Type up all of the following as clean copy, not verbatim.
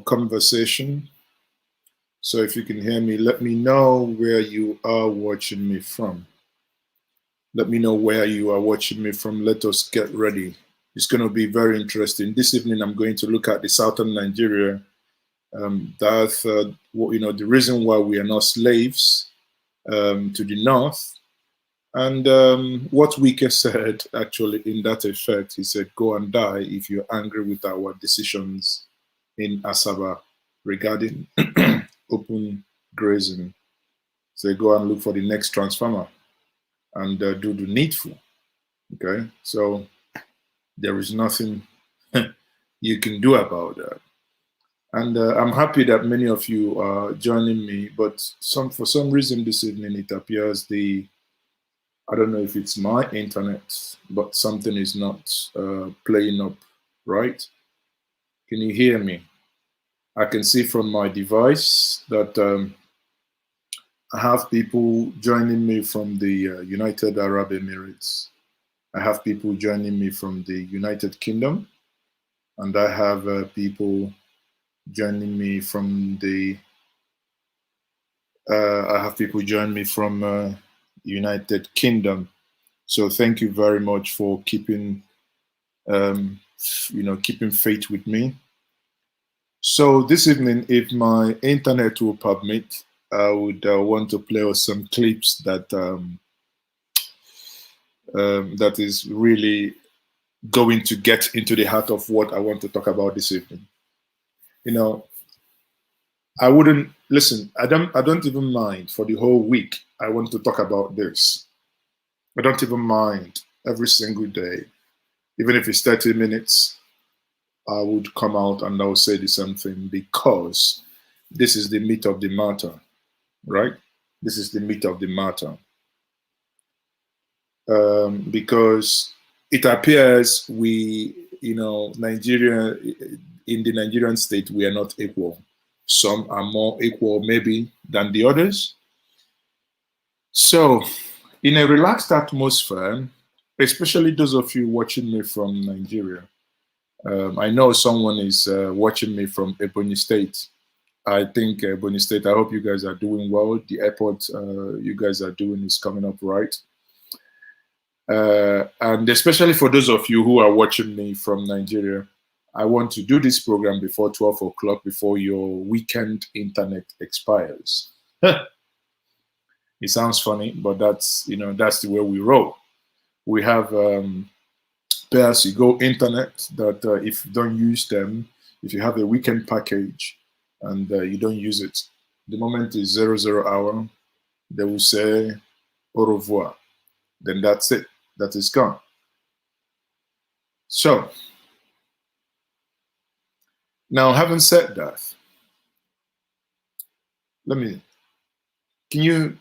conversation. So if you can hear me, let me know where you are watching me from. Let me know where you are watching me from. Let us get ready. It's going to be very interesting. This evening, I'm going to look at the southern Nigeria. The reason why we are not slaves to the north. And what Wike said, actually, in that effect, he said, go and die if you're angry with our decisions in Asaba regarding open grazing. So go and look for the next transformer and do the needful. Okay, so there is nothing you can do about that. And I'm happy that many of you are joining me, but for some reason this evening it appears I don't know if it's my internet, but something is not playing up right. Can you hear me? I can see from my device that I have people joining me from the United Arab Emirates. I have people joining me from the United Kingdom, and I have people joining me from the. I have people join me from United Kingdom. So thank you very much for keeping, keeping faith with me. So this evening, if my internet will permit, I would want to play some clips that that is really going to get into the heart of what I want to talk about this evening. I wouldn't listen. I don't even mind for the whole week. I want to talk about this. I don't even mind every single day, even if it's 30 minutes. I would come out and I would say the same thing because this is the meat of the matter, right? This is the meat of the matter. Because it appears Nigeria, in the Nigerian state, we are not equal. Some are more equal maybe than the others. So in a relaxed atmosphere, especially those of you watching me from Nigeria, I know someone is watching me from Ebonyi State. I think Ebonyi State, I hope you guys are doing well. The airport you guys are doing is coming up right. And especially for those of you who are watching me from Nigeria, I want to do this program before 12 o'clock, before your weekend internet expires. It sounds funny, but that's the way we roll. We have pay-as-you-go internet that if you don't use them, if you have a weekend package and you don't use it, the moment is 00 hour, they will say au revoir. Then that's it. That is gone. So now, having said that, can you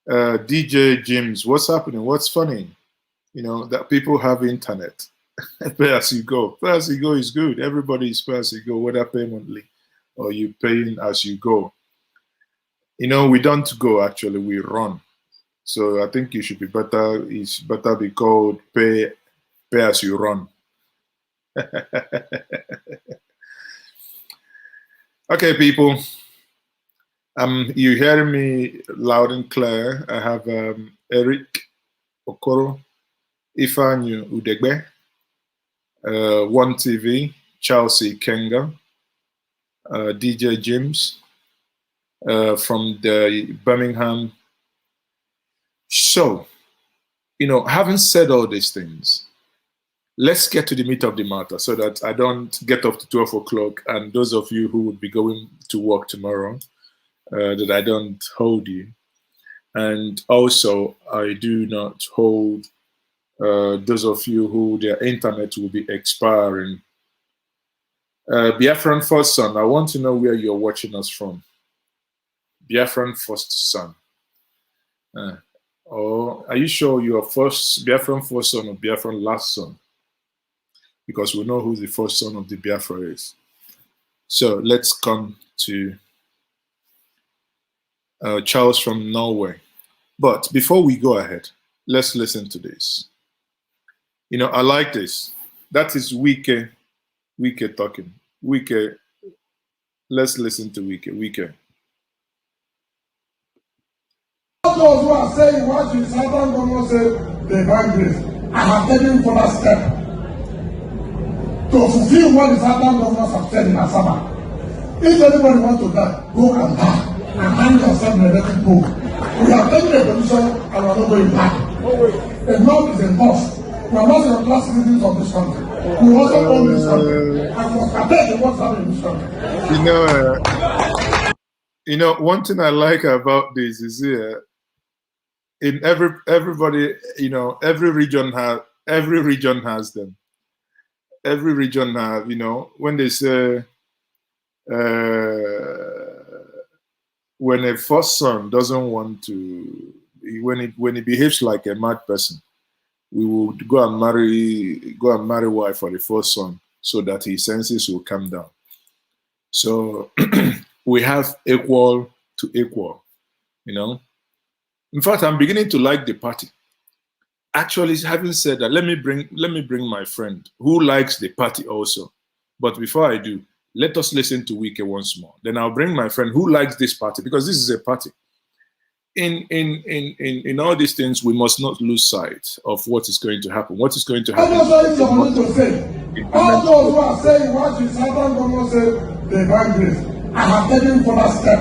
DJ Jims, what's happening? What's funny? That people have internet. Pay as you go. Pay as you go is good. Everybody is pay as you go, whether paymently or you paying as you go. We don't go, actually, we run. So I think it should be better. It's better be called pay as you run. Okay, people. You hearing me loud and clear. I have Eric Okoro, Ifanyu Udegbe, One TV, Chelsea Kenga, DJ Jims from the Birmingham. So, having said all these things, let's get to the meat of the matter so that I don't get up to 12 o'clock and those of you who would be going to work tomorrow, that I don't hold you. And also, I do not hold those of you who their internet will be expiring. Biafran First Son, I want to know where you're watching us from. Biafran First Son. Or are you sure you're Biafran First Son or Biafran Last Son? Because we know who the first son of the Biafra is. So let's come to Charles from Norway. But before we go ahead, let's listen to this. I like this. That is Wike talking. Wike. Let's listen to Wike. Wike. Those who are saying what the Southern government said they buy grace, I have taken for that step to fulfill what the Southern governments have said in Asaba. If anybody wants to die, go and die and hang yourself in the electric pole. We have taken a position and we are not going back. Enough is enough. We are not the class citizens of this country. We also own this country. And we are begging what's happening in this country. You know, one thing I like about this is in everybody, you know, every region has them. Every region have, you know, when they say when a first son doesn't want to, when he behaves like a mad person, we will go and marry wife for the first son so that his senses will calm down. So we have equal to equal, you know. In fact, I'm beginning to like the party. Actually, having said that, let me bring my friend who likes the party also. But before I do, let us listen to Wike once more. Then I'll bring my friend who likes this party, because this is a party. In all these things, we must not lose sight of what is going to happen. What is going to happen? All those who are saying what the Southern government said they buy grace, I have taken for that step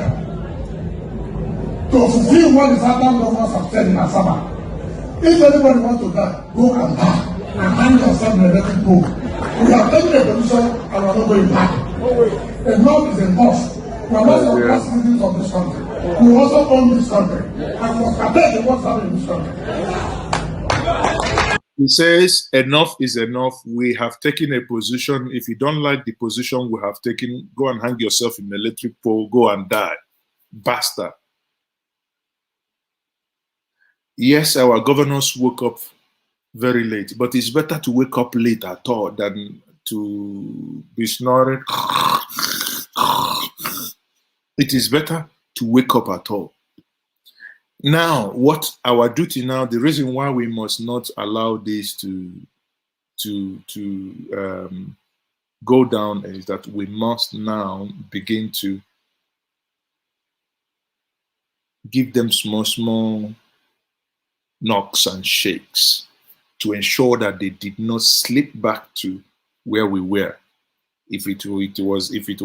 to fulfill what the Southern governments have said in Asaba. If anybody wants to die, go and die and hang yourself in the electric pole. We have taken a position and we are not going back. Enough is enough. We are not the class citizens of this country. We also own this country. And we are begging what's happening in this country. He says, enough is enough. We have taken a position. If you don't like the position we have taken, go and hang yourself in the electric pole, go and die. Bastard. Yes, our governors woke up very late, but it's better to wake up late at all than to be snoring. It is better to wake up at all. Now, what our duty now, the reason why we must not allow this to go down is that we must now begin to give them small knocks and shakes to ensure that they did not slip back to where we were. If it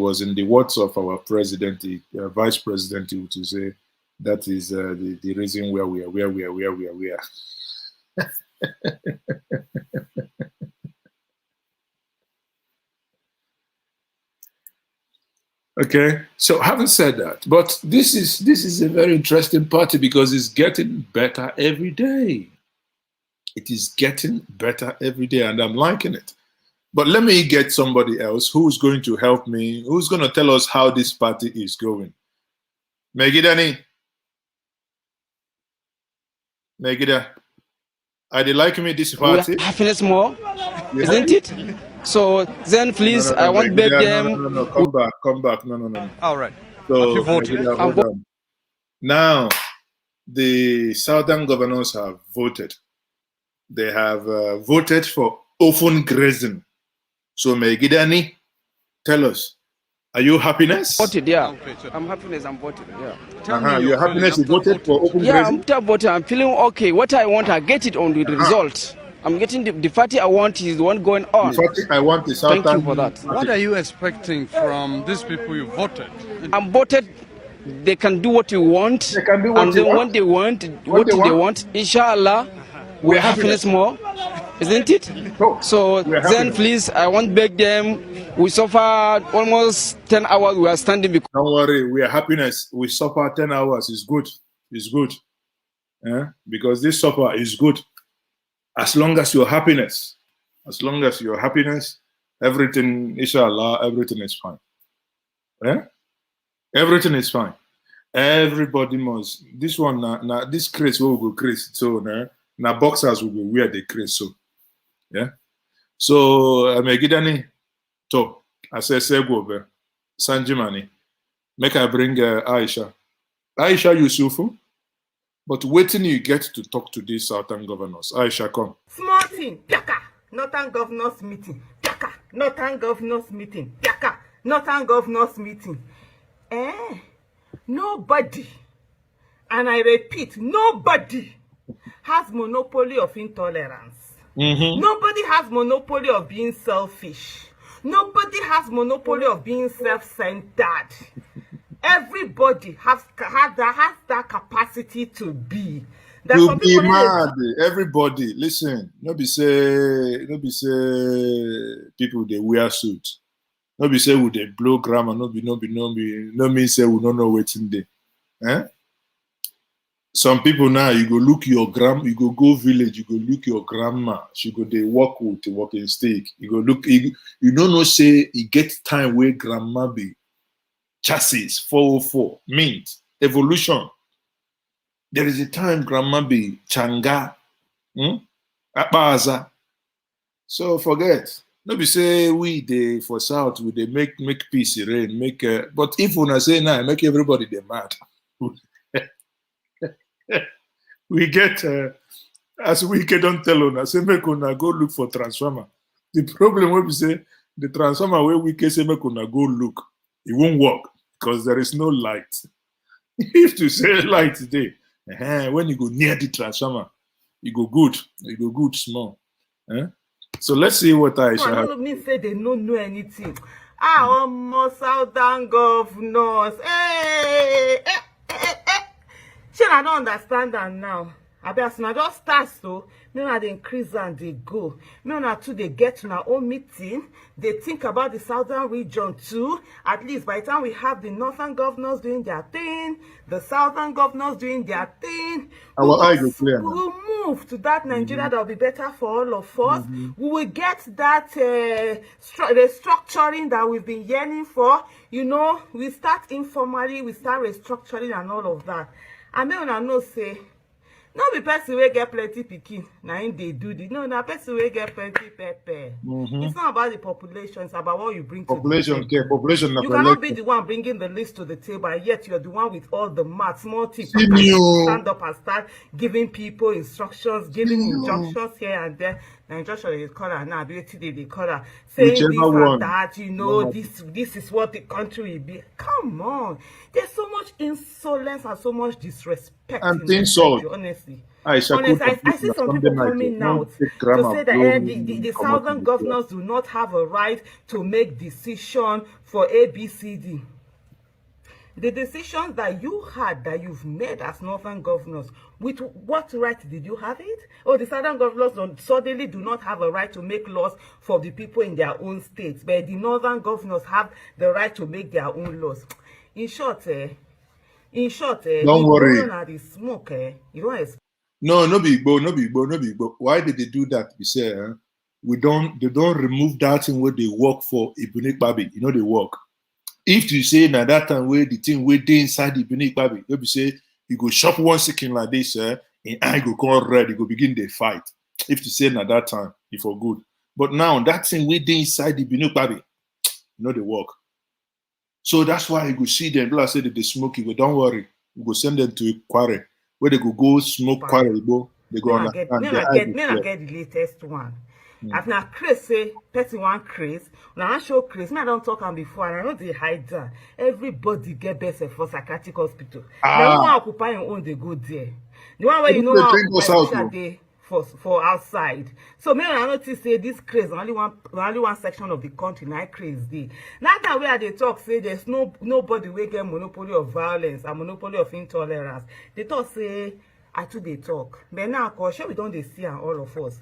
was in the words of our president, the vice president, he would say that is the reason where we are. Okay, so having said that, but this is a very interesting party because it's getting better every day. It is getting better every day, and I'm liking it. But let me get somebody else who's going to help me, who's going to tell us how this party is going. Megidani. Megida. Are they liking me this party? Happiness more, isn't it? So then please, I want beg them. No, come back. No. All right. So, you voted? Megida, hold on. Now, the Southern governors have voted. They have voted for open grazing. So, Megidani, tell us, are you happiness? Voted, yeah. I'm happiness, I'm voted, yeah. Your happiness is voted for open grazing? Yeah, I'm feeling okay. What I want, I get it on the result. I'm getting the party I want is the one going on. The party I want is Southern. Thank you for that. What are you expecting from these people you voted? I'm voted. They can do what you want. They can do what and you then want. What they want, inshallah, we're happiness more, isn't it? So then please, I want beg them. We suffer almost 10 hours. We are standing because. Don't worry, we are happiness. We suffer 10 hours. It's good. It's good. Because this suffer is good. As long as your happiness, everything, inshallah, everything is fine. Everything is fine. Everybody must. This one, now this craze will go crazy. So now boxers will go wear the craze. So, yeah. So, Megidani, to, I say go over. Sanjimani, make I bring Aisha. Aisha Yusufu. But waiting you get to talk to these Southern governors. Aisha, come. Small thing, Piaka. Northern governors meeting. Piaka. Northern governors meeting. Piaka. Northern Governors meeting. Nobody, and I repeat, nobody has monopoly of intolerance. Nobody has monopoly of being selfish. Nobody has monopoly of being self-centered. Everybody has that capacity to be. You be mad. Everybody, listen. No be say people they wear suit. No be say we they blow grammar. No mean say we don't know what's in there. Some people now, you go look your grandma, you go village, you go look your grandma. She go they walk with a walking stick. You go look. You don't know say you get time where grandma be chassis 404 mint evolution. There is a time grandma be changa, abaza. So forget. No be say we they for South we they make peace rain make. But if una say now make everybody they mad. We get as Wike don't tell una say make una go look for transformer. The problem will be say the transformer where Wike say make una go look, it won't work because there is no light. If to say light today. When you go near the transformer, you go good small. So let's see what I shall have. Don't mean say they don't know anything. Almost Southern Governors. I don't understand that now. I bet I just start so. Me na they increase and they go. Me na too they get to our own meeting. They think about the southern region too. At least by the time we have the northern governors doing their thing, the southern governors doing their thing, we will move to that Nigeria that will be better for all of us. We will get that restructuring that we've been yearning for. You know, we start informally, we start restructuring and all of that. I mean, I know say. No be person wey get plenty pikin, na him dey do this. No, na person wey get plenty pepper. It's not about the population, it's about what you bring to the table. Population you cannot be the one bringing the list to the table, and yet you're the one with all the maths, small things. Stand up and start giving people instructions, giving injunctions here and there. The injunction they call her now, they call her saying this and that, you know, this is what the country will be. Come on. There's so much insolence and so much disrespect and in this country, honestly. I see some people coming out to say that the southern governors do not have a right to make decision for ABCD. The decisions that you had, that you've made as northern governors, with what right did you have it? Oh, the southern governors suddenly do not have a right to make laws for the people in their own states, but the northern governors have the right to make their own laws. In short, don't worry. The smoke, you don't expect. No be Igbo. Why did they do that? We say they don't remove that thing where they work for Ibn Kpeme. You know they work. If you say now that time where the thing where they inside the Ibn Kpeme, you say you go shop 1 second like this, and I go come red, you go begin the fight. If you say now that time, if for good. But now that thing where they inside the Ibn Kpeme, you know they work. So that's why you go see them. People say that they smoke. You go, don't worry. We go send them to a quarry where they go smoke quarry. They go understand. I get the latest one. If na craze say person one craze, when I show craze, me I don't talk on before, and I know they hide that. Everybody get best for psychiatric hospital. Now you want to occupy your own, they go there. The one where you know how they for outside. So maybe I notice say this craze only one section of the country now craze dey. Now that where they talk say there's nobody will get monopoly of violence and monopoly of intolerance. They talk say I too they talk. But now cause sure we don't they see and all of us.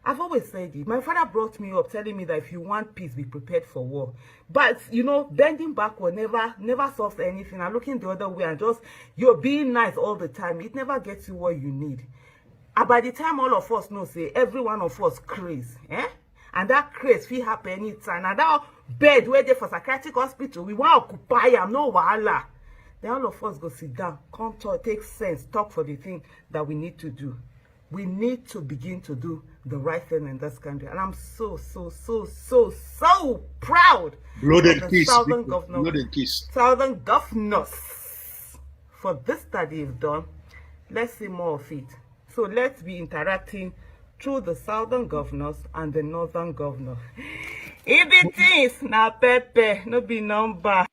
I've always said it. My father brought me up telling me that if you want peace, be prepared for war. But, you know, bending backward never solves anything. And looking the other way and just, you're being nice all the time. It never gets you what you need. And by the time all of us know, say, every one of us craze. And that craze will happen anytime. And that bed where they for psychiatric hospital, we want to occupy them, no wahala. Then all of us go sit down, come talk, take sense, talk for the thing that we need to do. We need to begin to do the right thing in this country. And I'm so proud of the Southern Governors for this that they've done. Let's see more of it. So let's be interacting through the Southern Governors and the Northern Governor. If the things na Pepe, no be number.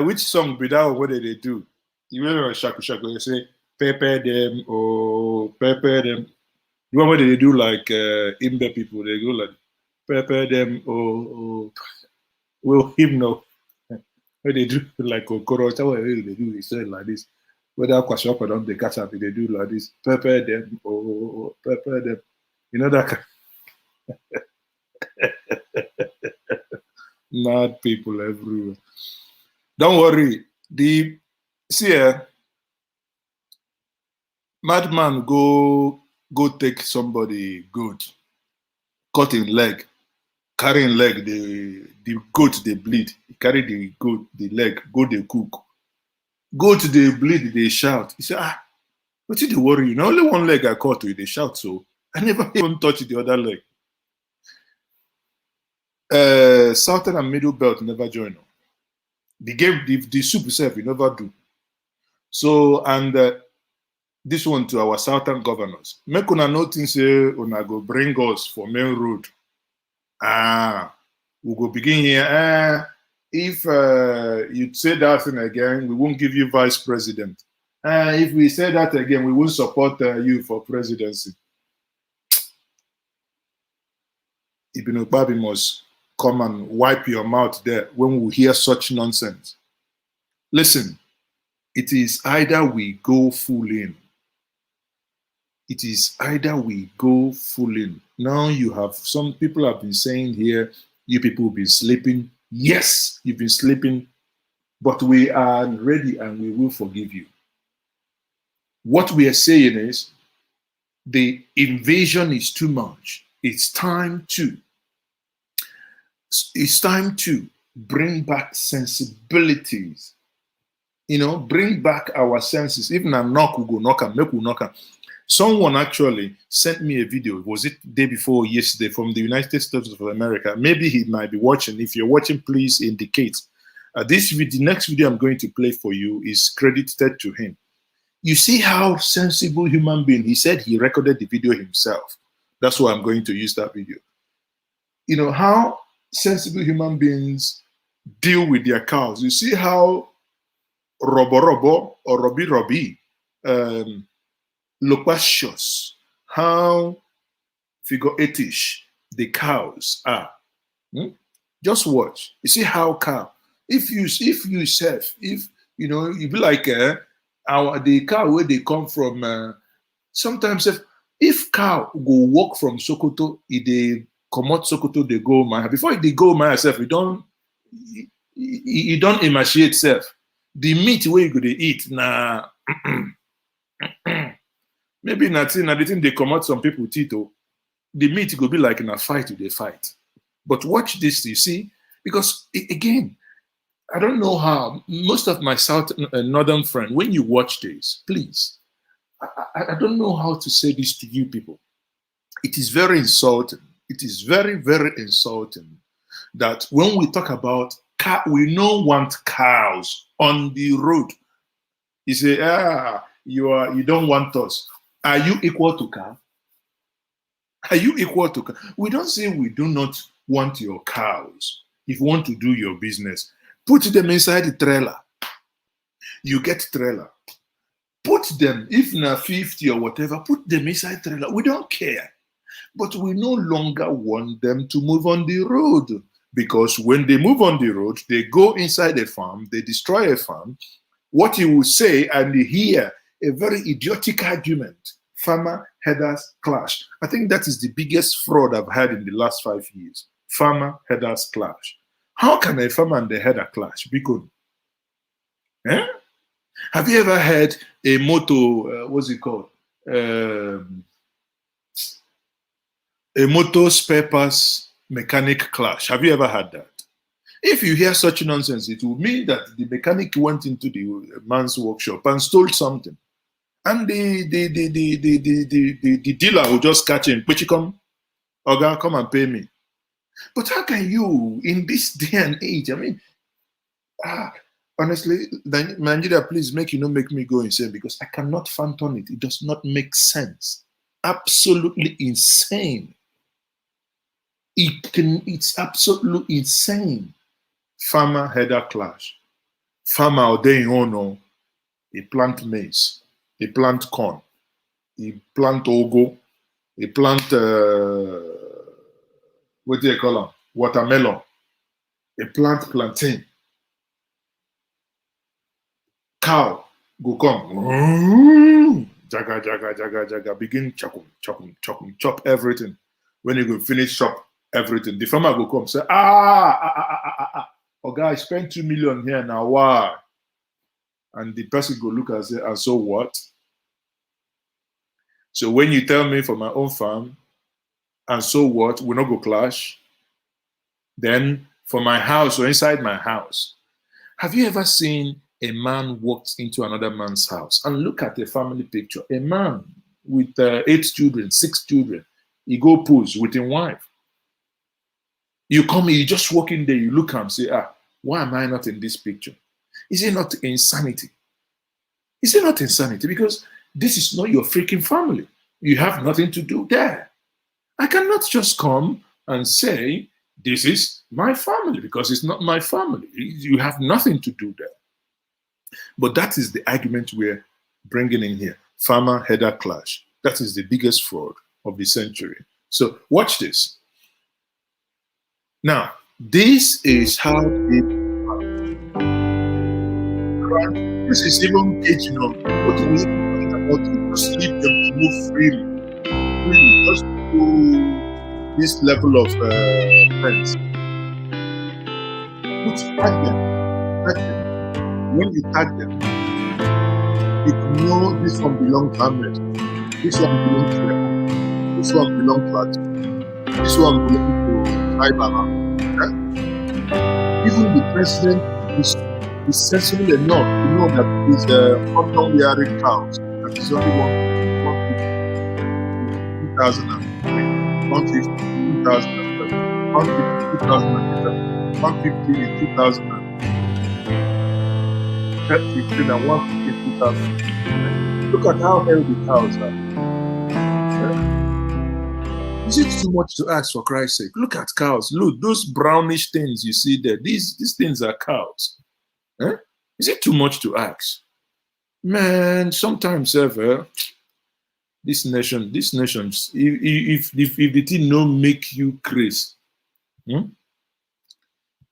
Which song be that? What did they do? You remember Shaku Shaku? They say Pepe them, oh Pepe them. The one where they do like Imbe people, they go like Pepe them, oh well him no. Where they do like Okoro, that's what they do. They say like this. Whether Kwashop don't they catch up, they do like this. Pepe them, oh Pepe them. You know that kind. Mad people everywhere. Don't worry. Madman go take somebody good, cut him leg, carry him leg, the goat they bleed. He carry the goat, the leg, go they cook. Goat they bleed, they shout. He say, what did you worry? Now only one leg I caught to you, they shout so. I never even touch the other leg. Southern and middle belt never join. The game, the soup itself, you never do. So, and this one to our southern governors. Make una notice say una go bring us for main road. We go begin here. If you say that thing again, we won't give you vice president. If we say that again, we won't support you for presidency. Ibn Obabi must come and wipe your mouth there when we hear such nonsense. Listen, it is either we go full in. It is either we go full in. Now you have, some people have been saying here, you people have been sleeping. Yes, you've been sleeping, but we are ready and we will forgive you. What we are saying is the invasion is too much. It's time to bring back sensibilities. You know, bring back our senses. Even a knock, we go knock and make we knock and. Someone actually sent me a video. Was it the day before or yesterday from the United States of America? Maybe he might be watching. If you're watching, please indicate. The next video I'm going to play for you is credited to him. You see how sensible human being. He said he recorded the video himself. That's why I'm going to use that video. You know how sensible human beings deal with their cows. You see how robo or robi loquacious, how figure eightish the cows are. Just watch. You see how cow. If you be like the cow where they come from. Sometimes if cow go walk from Sokoto, if they come out Sokoto, they go Maya. Before they go Maya self, you don't emaciate self. The meat where you go to eat now. Maybe nothing. The thing they come out some people Tito. The meat go be like in a fight they fight. But watch this, you see, because again, I don't know how most of my northern friends, when you watch this, please, I don't know how to say this to you people. It is very insulting. It is very, very insulting that when we talk about we don't want cows on the road. You say, you don't want us. Are you equal to cow? Are you equal to cow? We don't say we do not want your cows. If you want to do your business, put them inside the trailer. You get trailer. Put them, if not 50 or whatever, put them inside trailer. We don't care. But we no longer want them to move on the road. Because when they move on the road, they go inside a farm, they destroy a farm. What you will say and you hear a very idiotic argument, farmer-herders clash. I think that is the biggest fraud I've had in the last 5 years. Farmer-herders clash. How can a farmer and the herder clash? Because, have you ever heard a motor, what's it called? A motor spare parts mechanic clash. Have you ever had that? If you hear such nonsense, it will mean that the mechanic went into the man's workshop and stole something. And the dealer will just catch him. But you come and pay me. But how can you, in this day and age, I mean, honestly, Nigeria, please make me go insane because I cannot fathom it. It does not make sense. Absolutely insane. It's absolutely insane. Farmer header clash. Farmer ordaining ono, he plant maize, he plant corn, he plant ogo, he plant what do you call them? Watermelon, he plant plantain. Cow go come, jaga jaga jaga jaga, begin chop everything. When you go finish chop everything, the farmer go come say, oh guy, spend 2 million here now, why? And the person go look and say, and so what? So when you tell me for my own farm, and so what, we not go clash. Then for my house or inside my house, have you ever seen a man walked into another man's house and look at the family picture? A man with 8 children, 6 children, he go pose with his wife. You come, you just walk in there, you look and say, why am I not in this picture? Is it not insanity? Is it not insanity? Because this is not your freaking family. You have nothing to do there. I cannot just come and say, this is my family, because it's not my family. You have nothing to do there. But that is the argument we're bringing in here. Farmer header clash. That is the biggest fraud of the century. So watch this. Now, this is how this is even you know, what we talking about to just leave them to move freely, just to this level of friends. Put tag them. When you tag them, you know this one belongs to Ahmed, this one belongs to them, this one belongs to us, this one belongs to Saibaba. Even the president is sensible enough to know that these condom wearing cows, that is only 2003, 150, 2007, 150, 2007, 150 in 2015 and 150 in 2000. Look at how healthy cows are. Is it too much to ask, for Christ's sake? Look at cows. Look, those brownish things you see there. These things are cows. Is it too much to ask? Man, sometimes ever this nation, if the thing no make you crazy,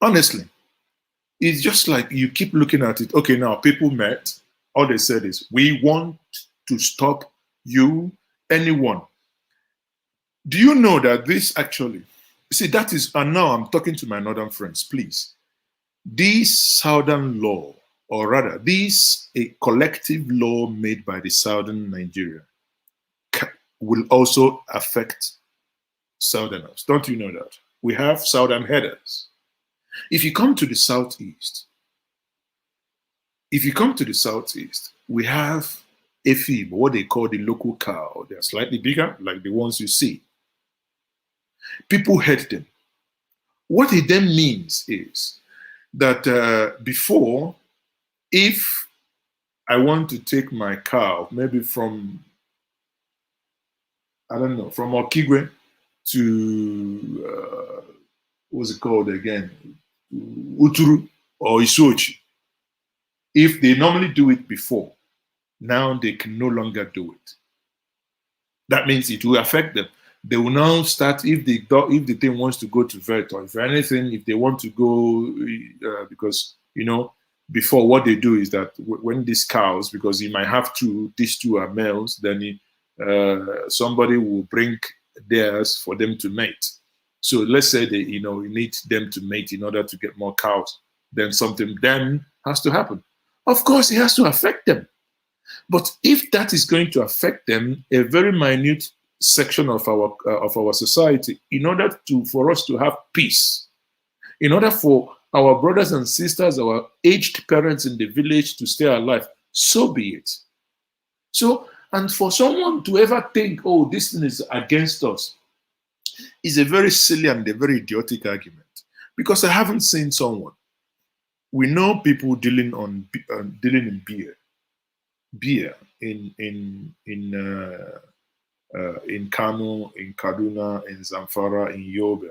honestly, it's just like you keep looking at it. Okay, now people met. All they said is, we want to stop you, anyone. Do you know that this actually, see, that is, and now I'm talking to my northern friends, please. This southern law, or rather, this a collective law made by the southern Nigeria, will also affect southerners. Don't you know that? We have southern headers. If you come to the southeast, we have AFIB, what they call the local cow. They're slightly bigger, like the ones you see. People hate them. What it then means is that before, if I want to take my cow, maybe from, I don't know, from Okigwe to, what's it called again? Uturu or Isuochi. If they normally do it before, now they can no longer do it. That means it will affect them. They will now start, if the thing wants to go to vet, or if anything, if they want to go, because, you know, before what they do is that when these cows, because you might have these two are males, then somebody will bring theirs for them to mate. So let's say they, you need them to mate in order to get more cows. Then something then has to happen. Of course, it has to affect them. But if that is going to affect them, a very minute section of our society, in order for us to have peace, in order for our brothers and sisters, our aged parents in the village to stay alive, so be it. So, and for someone to ever think, oh, this thing is against us, is a very silly and a very idiotic argument. Because I haven't seen someone. We know people dealing in beer in Kano, in Kaduna, in Zamfara, in Yobe.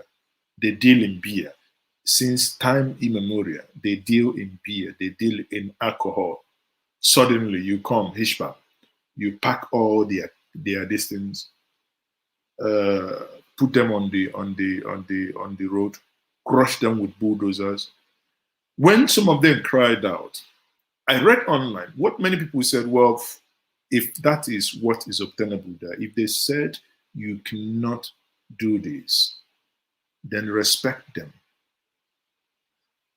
They deal in beer. Since time immemorial, they deal in beer, they deal in alcohol. Suddenly you come, Hishpa, you pack all their distance, put them on the road, crush them with bulldozers. When some of them cried out, I read online what many people said, well, if that is what is obtainable there, if they said you cannot do this, then respect them.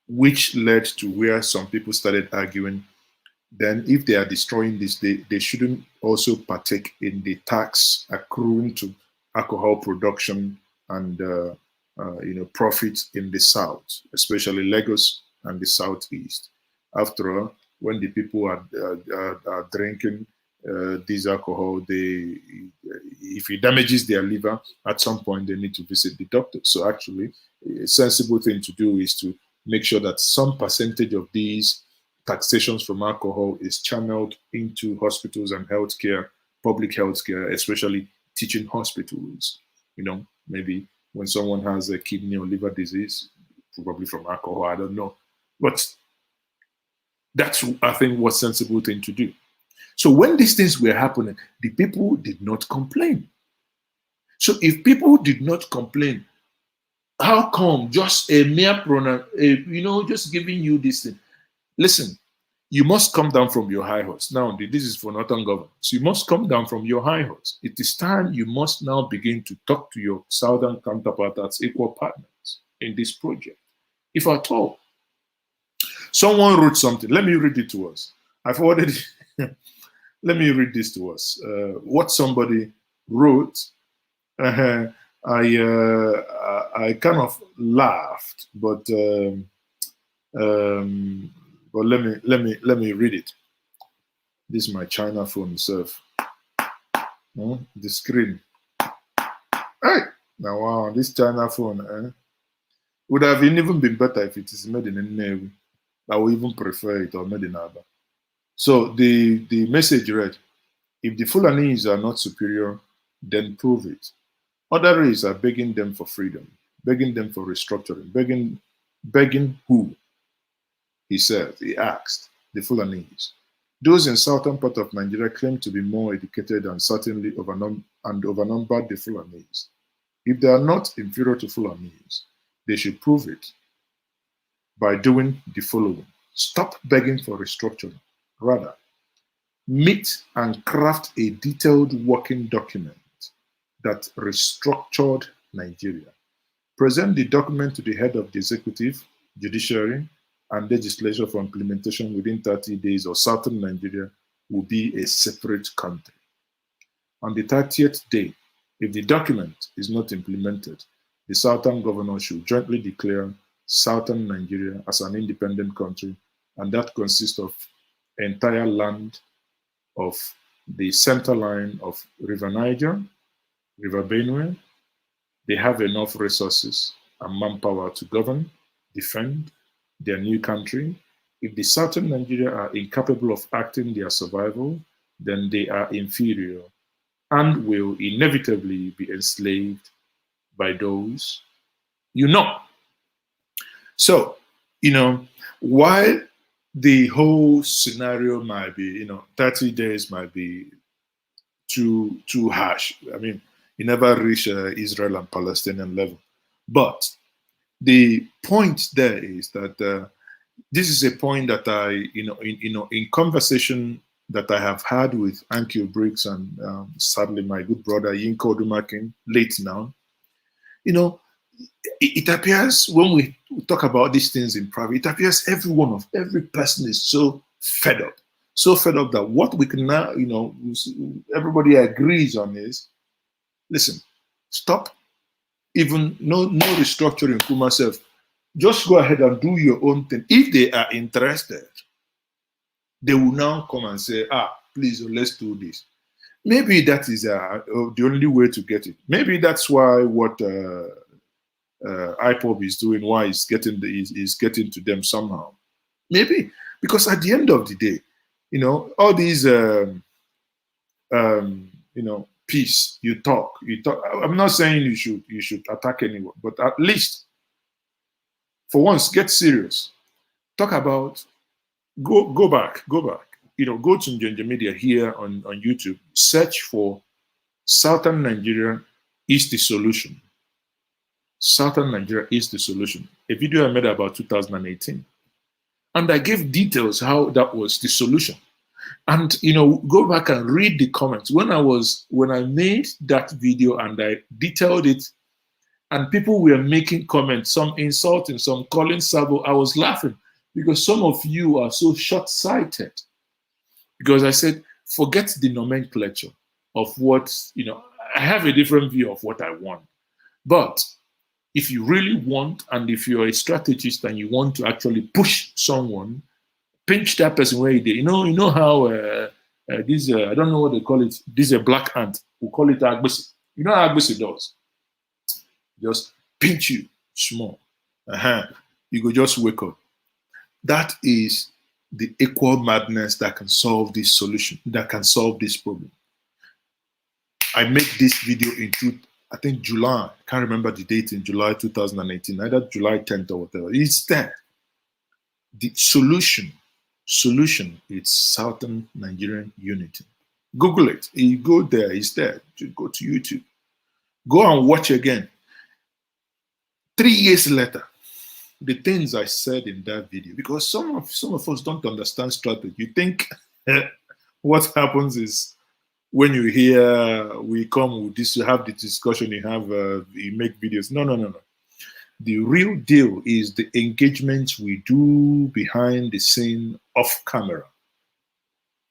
Which led to where some people started arguing, then if they are destroying this, they shouldn't also partake in the tax accruing to alcohol production and profits in the South, especially Lagos and the Southeast. After all, when the people are drinking this alcohol, if it damages their liver, at some point they need to visit the doctor. So actually, a sensible thing to do is to make sure that some percentage of these taxations from alcohol is channeled into hospitals and healthcare, public healthcare, especially teaching hospitals. Maybe when someone has a kidney or liver disease, probably from alcohol, I don't know. But that's, I think, what's sensible thing to do. So when these things were happening, the people did not complain. So if people did not complain, how come just a mere just giving you this thing? Listen, you must come down from your high horse. Now, this is for northern government. So you must come down from your high horse. It is time you must now begin to talk to your southern counterpart as equal partners in this project. If at all. Someone wrote something. Let me read it to us. I forwarded it. Let me read this to us. What somebody wrote, I kind of laughed, but let me read it. This is my China phone itself. The screen. Hey, now wow, this China phone would have even been better if it is made in Nnewi. I would even prefer it or made in Aba. So the message read, if the Fulanese are not superior, then prove it. Other races are begging them for freedom, begging them for restructuring, begging who? He said, he asked, the Fulanese. Those in southern part of Nigeria claim to be more educated and certainly overnumbered the Fulanese. If they are not inferior to Fulanese, they should prove it by doing the following. Stop begging for restructuring. Rather, meet and craft a detailed working document that restructured Nigeria. Present the document to the head of the executive, judiciary, and legislature for implementation within 30 days, or southern Nigeria will be a separate country. On the 30th day, if the document is not implemented, the southern governor should jointly declare southern Nigeria as an independent country, and that consists of entire land of the center line of River Niger, River Benue. They have enough resources and manpower to govern, defend their new country. If the southern Nigeria are incapable of acting their survival, then they are inferior and will inevitably be enslaved by those you know. So, while the whole scenario might be, 30 days might be too harsh. I mean, you never reach Israel and Palestinian level. But the point there is that this is a point that I, in conversation that I have had with Ankyo Briggs and sadly my good brother Yinko Dumakin, late now, it appears when we talk about these things in private, it appears every person is so fed up that what we can now, everybody agrees on is, listen, stop, even no restructuring for myself. Just go ahead and do your own thing. If they are interested, they will now come and say, please, let's do this. Maybe that is the only way to get it. Maybe that's why what IPOB is doing, why it's getting to them somehow. Maybe because at the end of the day, all these peace, you talk. I'm not saying you should attack anyone, but at least For once, get serious. Talk about, go back. You know, go to Njenje Media here on YouTube. Search for Southern Nigeria is the solution. Southern Nigeria is the solution. A video I made about 2018. And I gave details how that was the solution. And you know, go back and read the comments. When I made that video and I detailed it, and people were making comments, some insulting, some calling Sabo, I was laughing because some of you are so short-sighted. Because I said, forget the nomenclature of what, you know, I have a different view of what I want. But if you really want, and if you're a strategist and you want to actually push someone, pinch that person where they, you know how this, I don't know what they call it, this is a black ant, we call it agbisi. You know how agbisi does? Just pinch you small. You go just wake up. That is the equal madness that can solve this solution, that can solve this problem. I made this video in I think July, I can't remember the date, in July 2018, either July 10th or whatever. It's there. The solution is Southern Nigerian unity. Google it. You go there, it's there. You go to YouTube. Go and watch again. 3 years later, the things I said in that video, because some of us don't understand strategy. You think what happens is when you hear we come with this, you have the discussion, you make videos. No. The real deal is the engagements we do behind the scene off camera.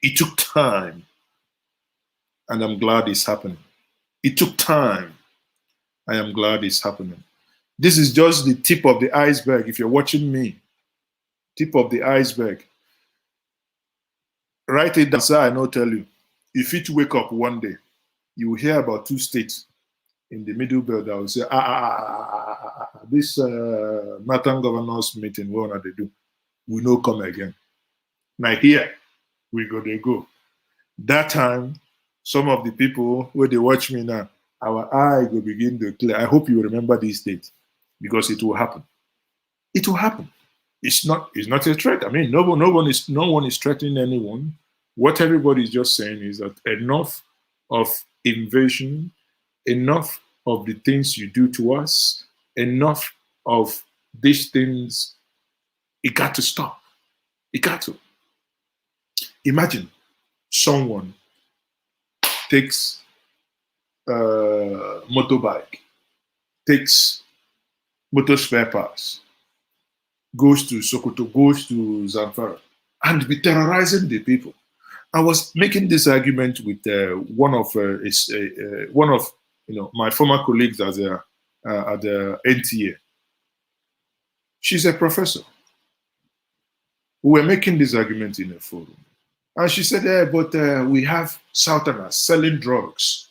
It took time, and I'm glad it's happening. It took time. I am glad it's happening. This is just the tip of the iceberg. If you're watching me, tip of the iceberg. Write it down, so I know tell you. If you wake up one day, you will hear about 2 states in the middle belt that will say, this Northern Governors meeting, what are they do? We no come again. Now here, we go. That time, some of the people, where they watch me now, our eye will begin to clear. I hope you remember these dates, because it will happen. It will happen. It's not a threat. I mean, no one is threatening anyone. What everybody is just saying is that enough of invasion, enough of the things you do to us, enough of these things, it got to stop. It got to. Imagine someone takes a motorbike, takes motor spare parts, goes to Sokoto, goes to Zamfara, and be terrorizing the people. I was making this argument with one of my former colleagues at the NTA. She's a professor. We were making this argument in a forum, and she said, "But we have Southerners selling drugs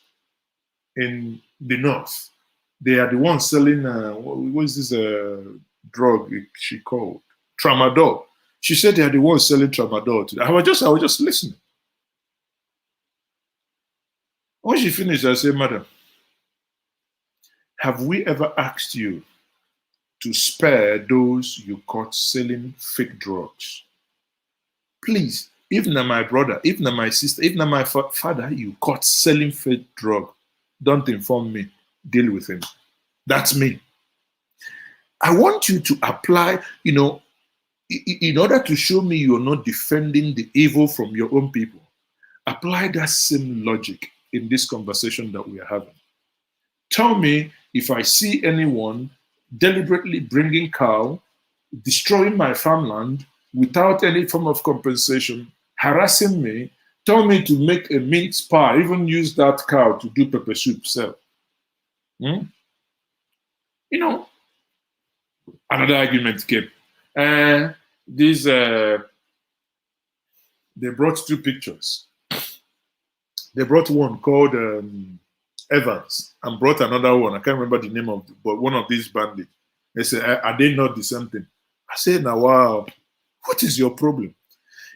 in the north. They are the ones selling what is this drug she called tramadol." She said they are the ones selling tramadol today. I was just listening. When she finished, I said, "Madam, have we ever asked you to spare those you caught selling fake drugs? Please, if not my brother, if not my sister, if not my father, you caught selling fake drug, don't inform me, deal with him. That's me." I want you to apply, in order to show me you're not defending the evil from your own people, apply that same logic in this conversation that we are having. Tell me if I see anyone deliberately bringing cow, destroying my farmland without any form of compensation, harassing me, tell me to make a mince pie, even use that cow to do pepper soup sell. Another argument came. They brought 2 pictures. They brought one called Evans and brought another one. I can't remember the name of, but one of these bandits. They said, "Are they not the same thing?" I said, "Now, wow, what is your problem?"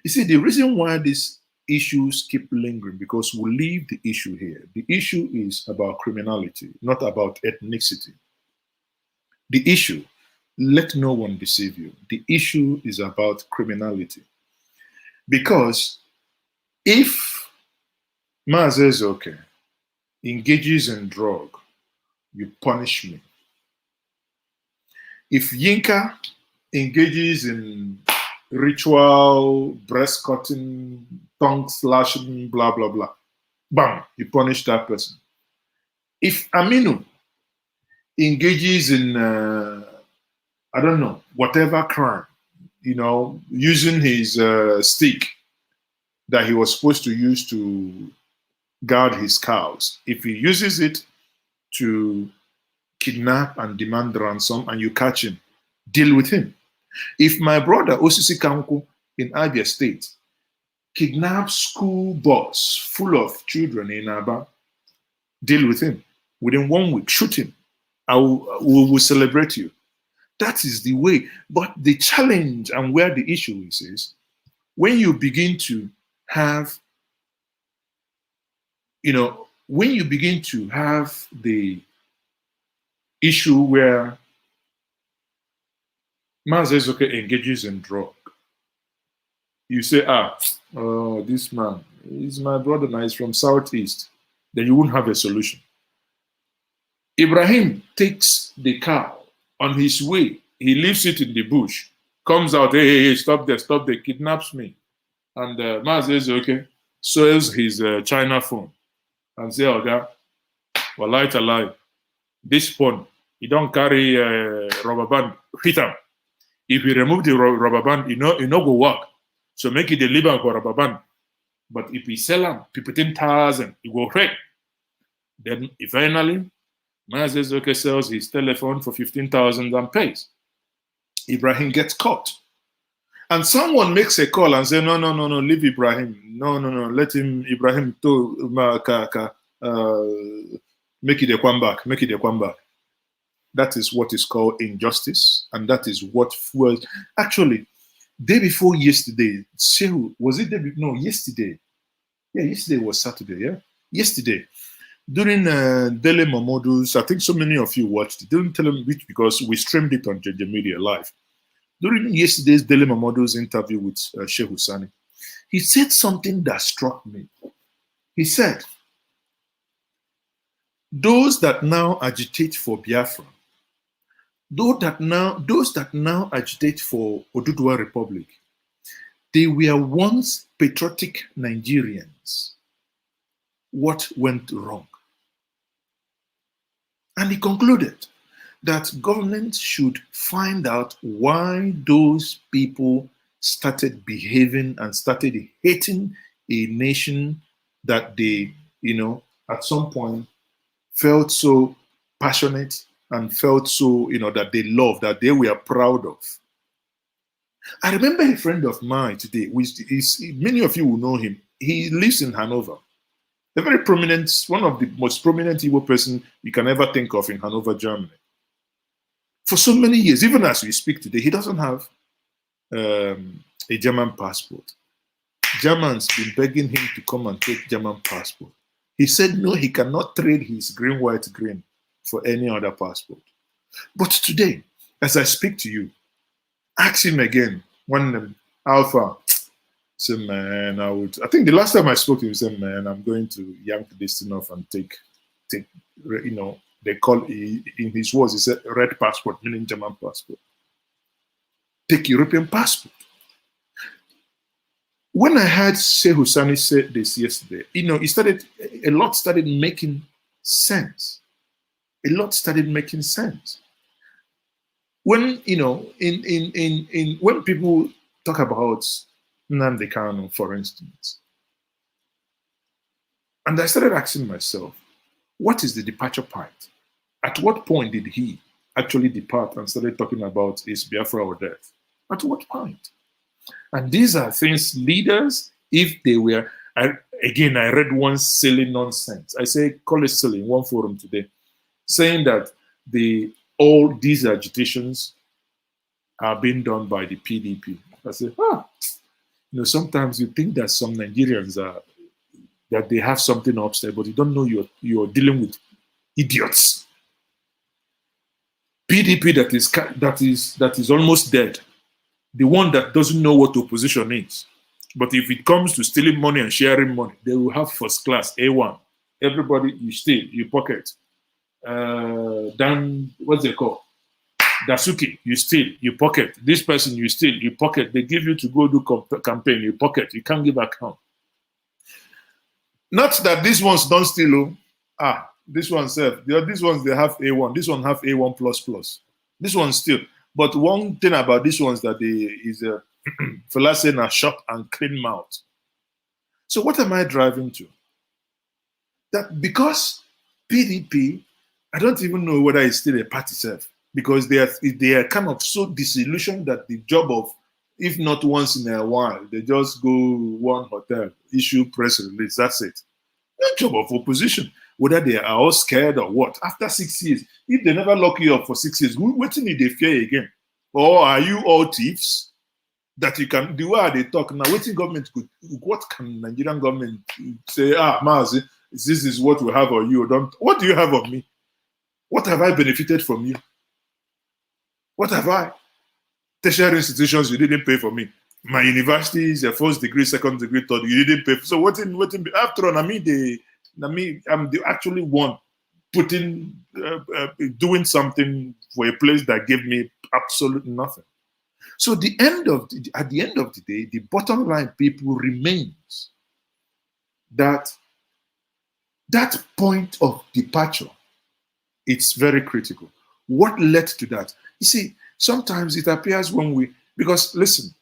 You see, the reason why these issues keep lingering, because we leave the issue here. The issue is about criminality, not about ethnicity. The issue let no one deceive you. The issue is about criminality. Because if Mazezoke engages in drug, you punish me. If Yinka engages in ritual, breast cutting, tongue slashing, blah, blah, blah, bam, you punish that person. If Aminu engages in, I don't know, whatever crime, you know, using his stick that he was supposed to use to guard his cows, if he uses it to kidnap and demand ransom and you catch him, deal with him. If my brother Osisi Kanku in Abia State kidnaps school bus full of children in Aba, deal with him. Within 1 week, shoot him. We will celebrate you. That is the way. But the challenge and where the issue is when you begin to have, you know, when you begin to have the issue where Mazezoke engages in drug, you say, oh, this man, he's my brother now, he's from Southeast, then you won't have a solution. Ibrahim takes the cow on his way, he leaves it in the bush, comes out, hey, stop there, kidnaps me. And Mazezoke sells his China phone and say, okay, wallahi talai, this phone, you don't carry rubber band, hit him. If you remove the rubber band, you know go work. So make it deliver for rubber band. But if we sell them, 15,000, it will break. Then finally, Mazezoke sells his telephone for 15,000 and pays. Ibrahim gets caught. And someone makes a call and say, no, leave Ibrahim. No, let him, Ibrahim, make it a come back. That is what is called injustice. And that is what fuels. Actually, day before yesterday, was it yesterday? Yeah, yesterday was Saturday, yeah? Yesterday, during Dele Momodu's, I think so many of you watched it. Didn't tell them which because we streamed it on Njenje Media live. During yesterday's Dele Momodu's interview with Sheikh Husani, he said something that struck me. He said, those that now agitate for Biafra, those that now agitate for Oduduwa Republic, they were once patriotic Nigerians. What went wrong? And he concluded that government should find out why those people started behaving and started hating a nation that they, at some point felt so passionate and felt so, that they loved, that they were proud of. I remember a friend of mine today, many of you will know him. He lives in Hanover. A very prominent, one of the most prominent Igbo person you can ever think of in Hanover, Germany. For so many years, even as we speak today, he doesn't have a German passport. Germans been begging him to come and take German passport. He said no, he cannot trade his green, white, green for any other passport. But today, as I speak to you, ask him again, one Alpha, say, man, I think the last time I spoke to him, he said, man, I'm going to yank this thing off and take, they call, in his words, he said, red passport, meaning German passport. Take European passport. When I heard Sheikh Husani say this yesterday, a lot started making sense. A lot started making sense. When, when people talk about Nnamdi Kanu, for instance, and I started asking myself, what is the departure point? At what point did he actually depart and started talking about his Biafra or death? At what point? And these are things leaders, if they were, I read one silly nonsense. I say, call it silly in one forum today, saying that all these agitations are being done by the PDP. I say, sometimes you think that some Nigerians that they have something upstairs, but you don't know you're dealing with idiots. PDP that is almost dead, the one that doesn't know what opposition is. But if it comes to stealing money and sharing money, they will have first class A1. Everybody, you steal, you pocket. Then what's it called? Dasuki, you steal, you pocket. This person, you steal, you pocket. They give you to go do campaign, you pocket. You can't give account. Not that these ones don't steal. This one said, these ones, they have A1. This one have A1 plus. This one still. But one thing about these ones that is a philosophy in a shop and clean mouth. So what am I driving to? That because PDP, I don't even know whether it's still a party self, because they are kind of so disillusioned that the job of, if not once in a while, they just go one hotel, issue press release, that's it. No job of opposition, whether they are all scared or what. After 6 years, if they never lock you up for 6 years, what need they fear again? Or are you all thieves? That you can, the way they talk now, what can Nigerian government say, Mazi, this is what we have on you, what do you have on me? What have I benefited from you? What have I? Tertiary institutions, you didn't pay for me. My universities, your first degree, second degree, third, you didn't pay for. So after all, I'm the actually one putting, doing something for a place that gave me absolutely nothing. So at the end of the day, the bottom line, people, remains that point of departure, it's very critical. What led to that? You see, sometimes it appears because listen,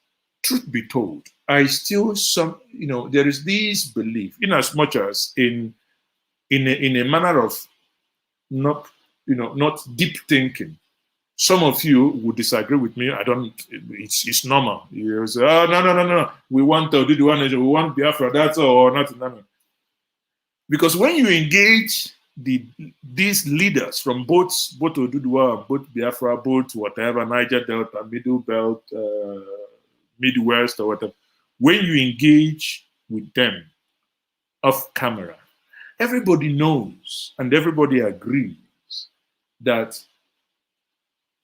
truth be told, there is this belief, in as much as in a manner of not deep thinking. Some of you would disagree with me. It's normal. You say, no. We want to do the one nation. We want Biafra. That's all, or nothing. No. Because when you engage these leaders from both Oduduwa, both Biafra, both whatever, Niger Delta, Middle Belt, Midwest, or whatever, when you engage with them off camera, everybody knows and everybody agrees that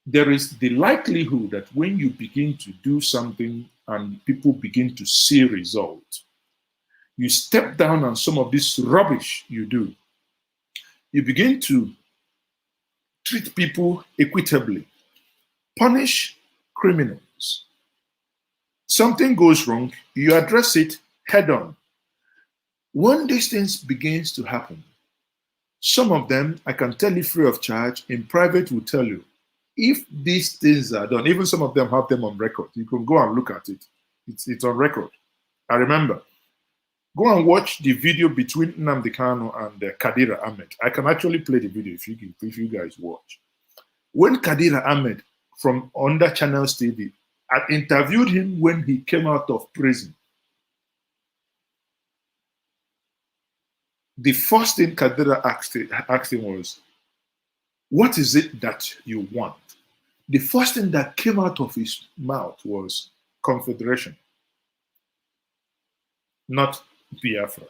there is the likelihood that when you begin to do something and people begin to see results, you step down on some of this rubbish you do. You begin to treat people equitably, punish criminals. Something goes wrong, you address it head on. When these things begins to happen, some of them, I can tell you free of charge, in private will tell you, if these things are done, even some of them have them on record. You can go and look at it. It's on record. I remember. Go and watch the video between Nnamdi Kanu and Kadira Ahmed. I can actually play the video if you guys watch. When Kadira Ahmed from Under Channels TV, I interviewed him when he came out of prison. The first thing Kadira asked him was, what is it that you want? The first thing that came out of his mouth was confederation. Not Biafra.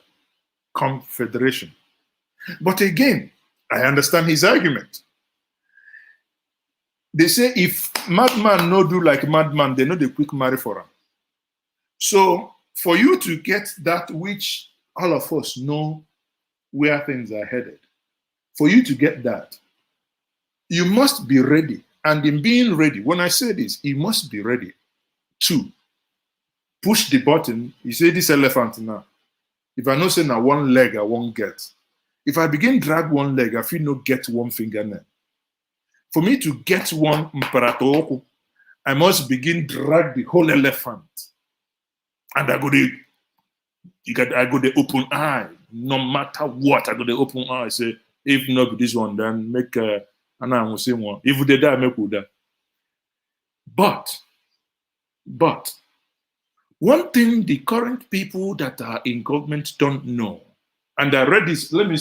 Confederation. But again, I understand his argument. They say if madman no do like madman, they know the quick marry for him. So for you to get that which all of us know where things are headed, for you to get that, you must be ready. And in being ready, when I say this, you must be ready to push the button. You say this elephant now. If I know say now one leg I won't get. If I begin drag one leg, I feel no get one fingernail. For me to get one mparato, I must begin drag the whole elephant. And I go the open eye. No matter what, I go the open eye. I say, if not this one, then make and I will say one. If they die, make that. But one thing the current people that are in government don't know, and I read this. Let me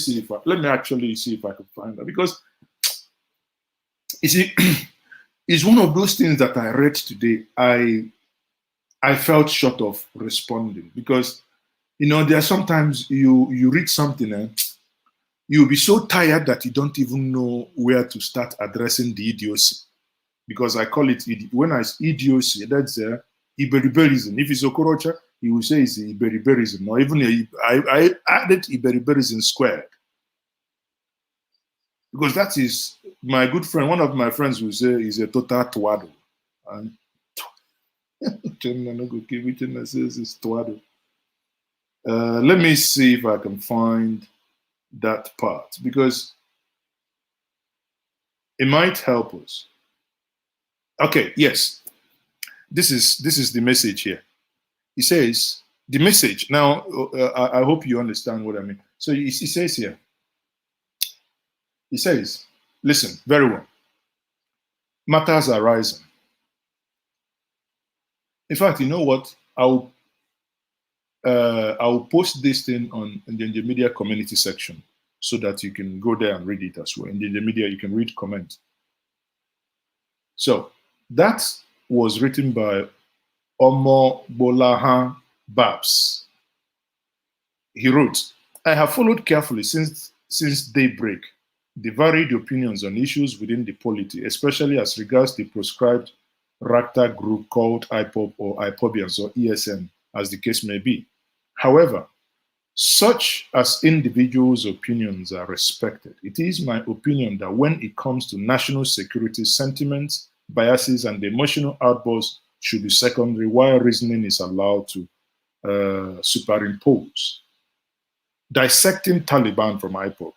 actually see if I can find that, because you see, it's one of those things that I read today. I felt short of responding, because there are sometimes you read something and you'll be so tired that you don't even know where to start addressing the idiocy. Because I call it, when I say idiocy, that's Iberiberism. If it's Okorocha, he will say it's Iberiberism. Or even I added Iberiberism squared. Because that is my good friend, one of my friends will say is a total tuado. And let me see if I can find that part, because it might help us. Okay, yes. This is the message here. He says, the message, now I hope you understand what I mean. So he says here, he says, listen, very well. Matters are rising. In fact, you know what? I'll post this thing on Njenje Media community section so that you can go there and read it as well. In Njenje Media, you can read comment. So that was written by Omo Bolahan Babs. He wrote, I have followed carefully since daybreak the varied opinions on issues within the polity, especially as regards the proscribed ragtag group called IPOB or IPOBians or ESN, as the case may be. However, such as individuals' opinions are respected, it is my opinion that when it comes to national security, sentiments, biases, and emotional outbursts should be secondary, while reasoning is allowed to superimpose. Dissecting Taliban from IPOB.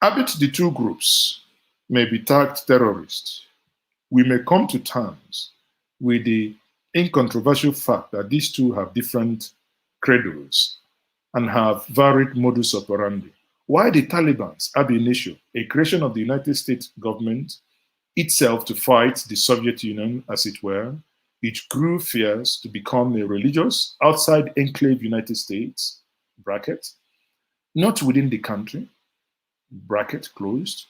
Albeit the two groups may be tagged terrorists, we may come to terms with the incontrovertible fact that these two have different credos and have varied modus operandi. Why the Taliban's ab initio, a creation of the United States government itself to fight the Soviet Union, as it were, it grew fierce to become a religious outside enclave United States, bracket, not within the country, bracket closed,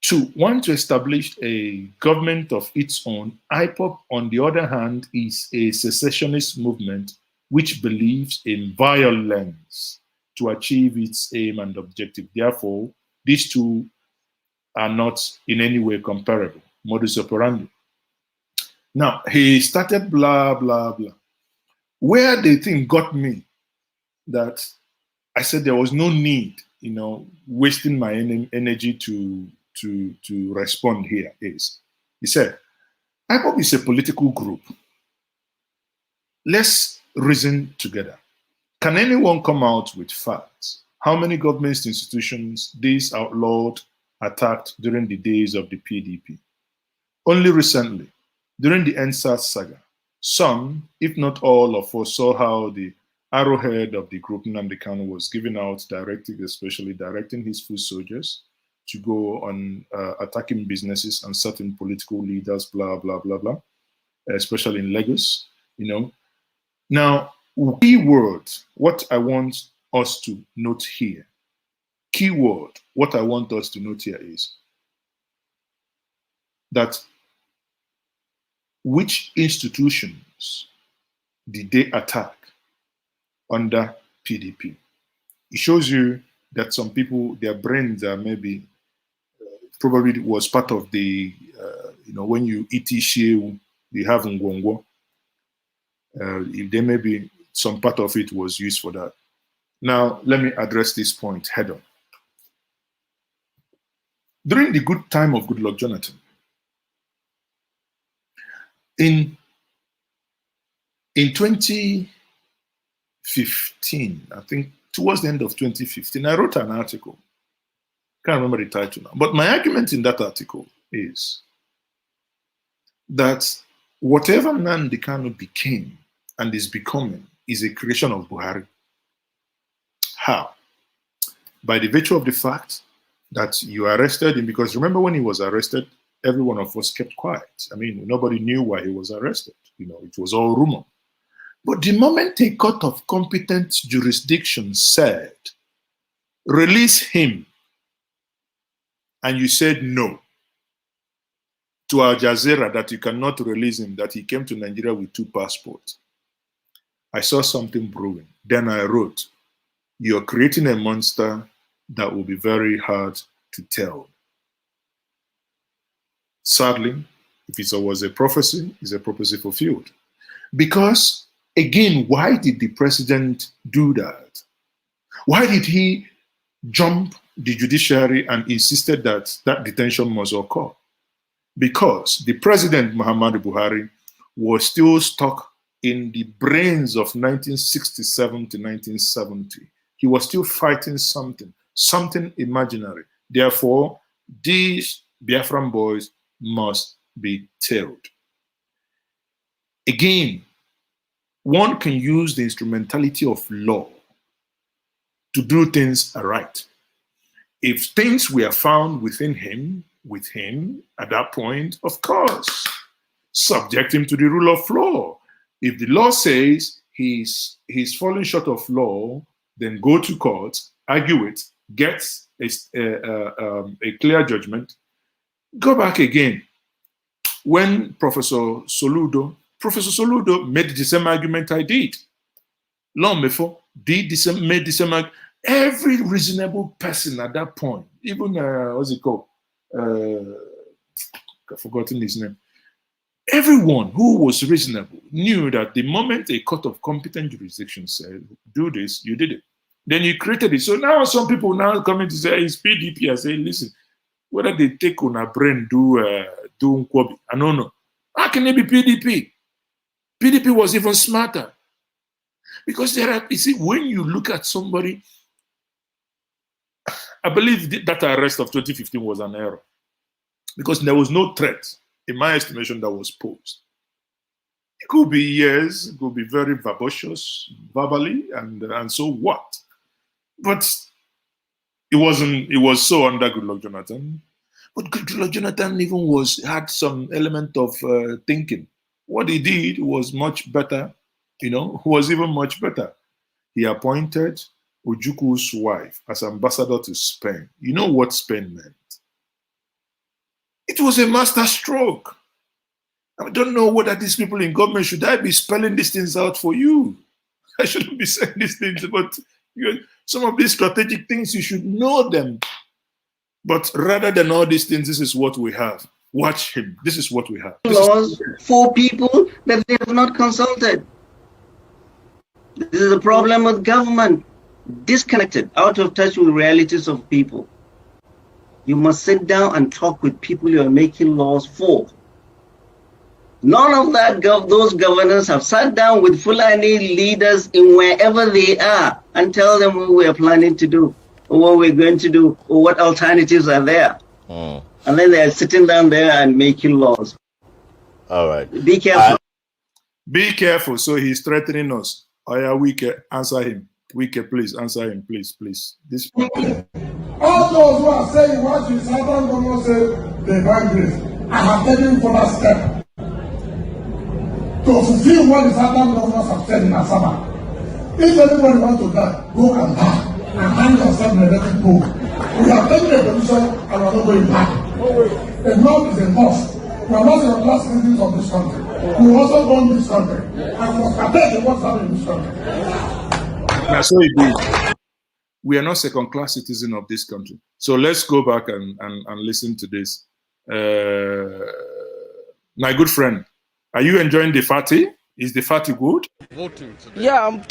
to want to establish a government of its own. IPOB, on the other hand, is a secessionist movement which believes in violence to achieve its aim and objective. Therefore, these two are not in any way comparable, modus operandi. Now, he started blah, blah, blah. Where the thing got me, that I said there was no need, wasting my energy to respond here is, he said, IPOB is a political group. Let's reason together. Can anyone come out with facts? How many government institutions these outlawed attacked during the days of the PDP? Only recently, during the NSAS saga, some, if not all of us, saw how the arrowhead of the group, Nnamdi Kanu, was giving out directives, especially directing his foot soldiers to go on attacking businesses and certain political leaders, blah, blah, blah, blah, especially in Lagos, Now, keyword, what I want us to note here, keyword, what I want us to note here is that which institutions did they attack under PDP? It shows you that some people, their brains are maybe, probably was part of the, when you eat issue, you have ngwongwo. There may be some part of it was used for that. Now, let me address this point head on. During the good time of Goodluck Jonathan, in 2015, I think towards the end of 2015, I wrote an article. Can't remember the title now. But my argument in that article is that whatever Nnamdi Kanu became and is becoming is a creation of Buhari. How? By the virtue of the fact that you arrested him, because remember when he was arrested, every one of us kept quiet. I mean, nobody knew why he was arrested. It was all rumor. But the moment a court of competent jurisdiction said, release him, and you said no to Al Jazeera that you cannot release him, that he came to Nigeria with 2 passports, I saw something brewing. Then I wrote, you're creating a monster that will be very hard to tell. Sadly, if it was a prophecy, it's a prophecy fulfilled. Because, again, why did the president do that? Why did he jump the judiciary and insisted that that detention must occur? Because the president, Muhammadu Buhari, was still stuck in the brains of 1967 to 1970. He was still fighting something imaginary. Therefore, these Biafran boys must be tailed. Again, one can use the instrumentality of law to do things aright. If things were found with him at that point, of course, subject him to the rule of law. If the law says he's falling short of law, then go to court, argue it, get a clear judgment, go back again. When Professor Soludo made the same argument I did. Long before, made the same argument. Every reasonable person at that point, even, what's it called? I've forgotten his name. Everyone who was reasonable knew that the moment a court of competent jurisdiction said, do this, you did it. Then you created it. So now some people now coming to say, it's PDP. I say, listen, whether they take on a brain, do Nkwobi, I don't know. How can it be PDP? PDP was even smarter. Because you see, when you look at somebody, I believe that arrest of 2015 was an error. Because there was no threat, in my estimation, that was posed. It could be, yes, it could be very verbose, verbally, and so what? But it was so under Goodluck Jonathan. But Goodluck Jonathan even had some element of thinking. What he did was much better, was even much better. He appointed Ojukwu's wife as ambassador to Spain. You know what Spain meant? It was a master stroke. I don't know whether these people in government, should I be spelling these things out for you? I shouldn't be saying these things, but some of these strategic things, you should know them. But rather than all these things, this is what we have. Watch him. This is what we have. Laws for people that they have not consulted. This is a problem with government. Disconnected, out of touch with realities of people. You must sit down and talk with people you are making laws for. None of that, those governors have sat down with Fulani leaders in wherever they are and tell them what we are planning to do, or what we're going to do, or what alternatives are there. And then they're sitting down there and making laws. All right. Be careful. Be careful. So he's threatening us. Oh yeah, Wike, answer him. Wike, please, answer him, please. This all those who are saying what you Southern government said, they find grace. I have taken for that step to fulfill what the Southern governments have said in Asaba. If anybody wants to die, go and die and hang yourself in a electric pole. We have taken a position and we are not going back. Enough is enough. We are not the last citizens of this country. We also own this country and must protect what's happening in this country. Now, so it is. We are not second-class citizens of this country. So let's go back and listen to this. My good friend, are you enjoying the party? Is the party good? Voting today. Yeah, I'm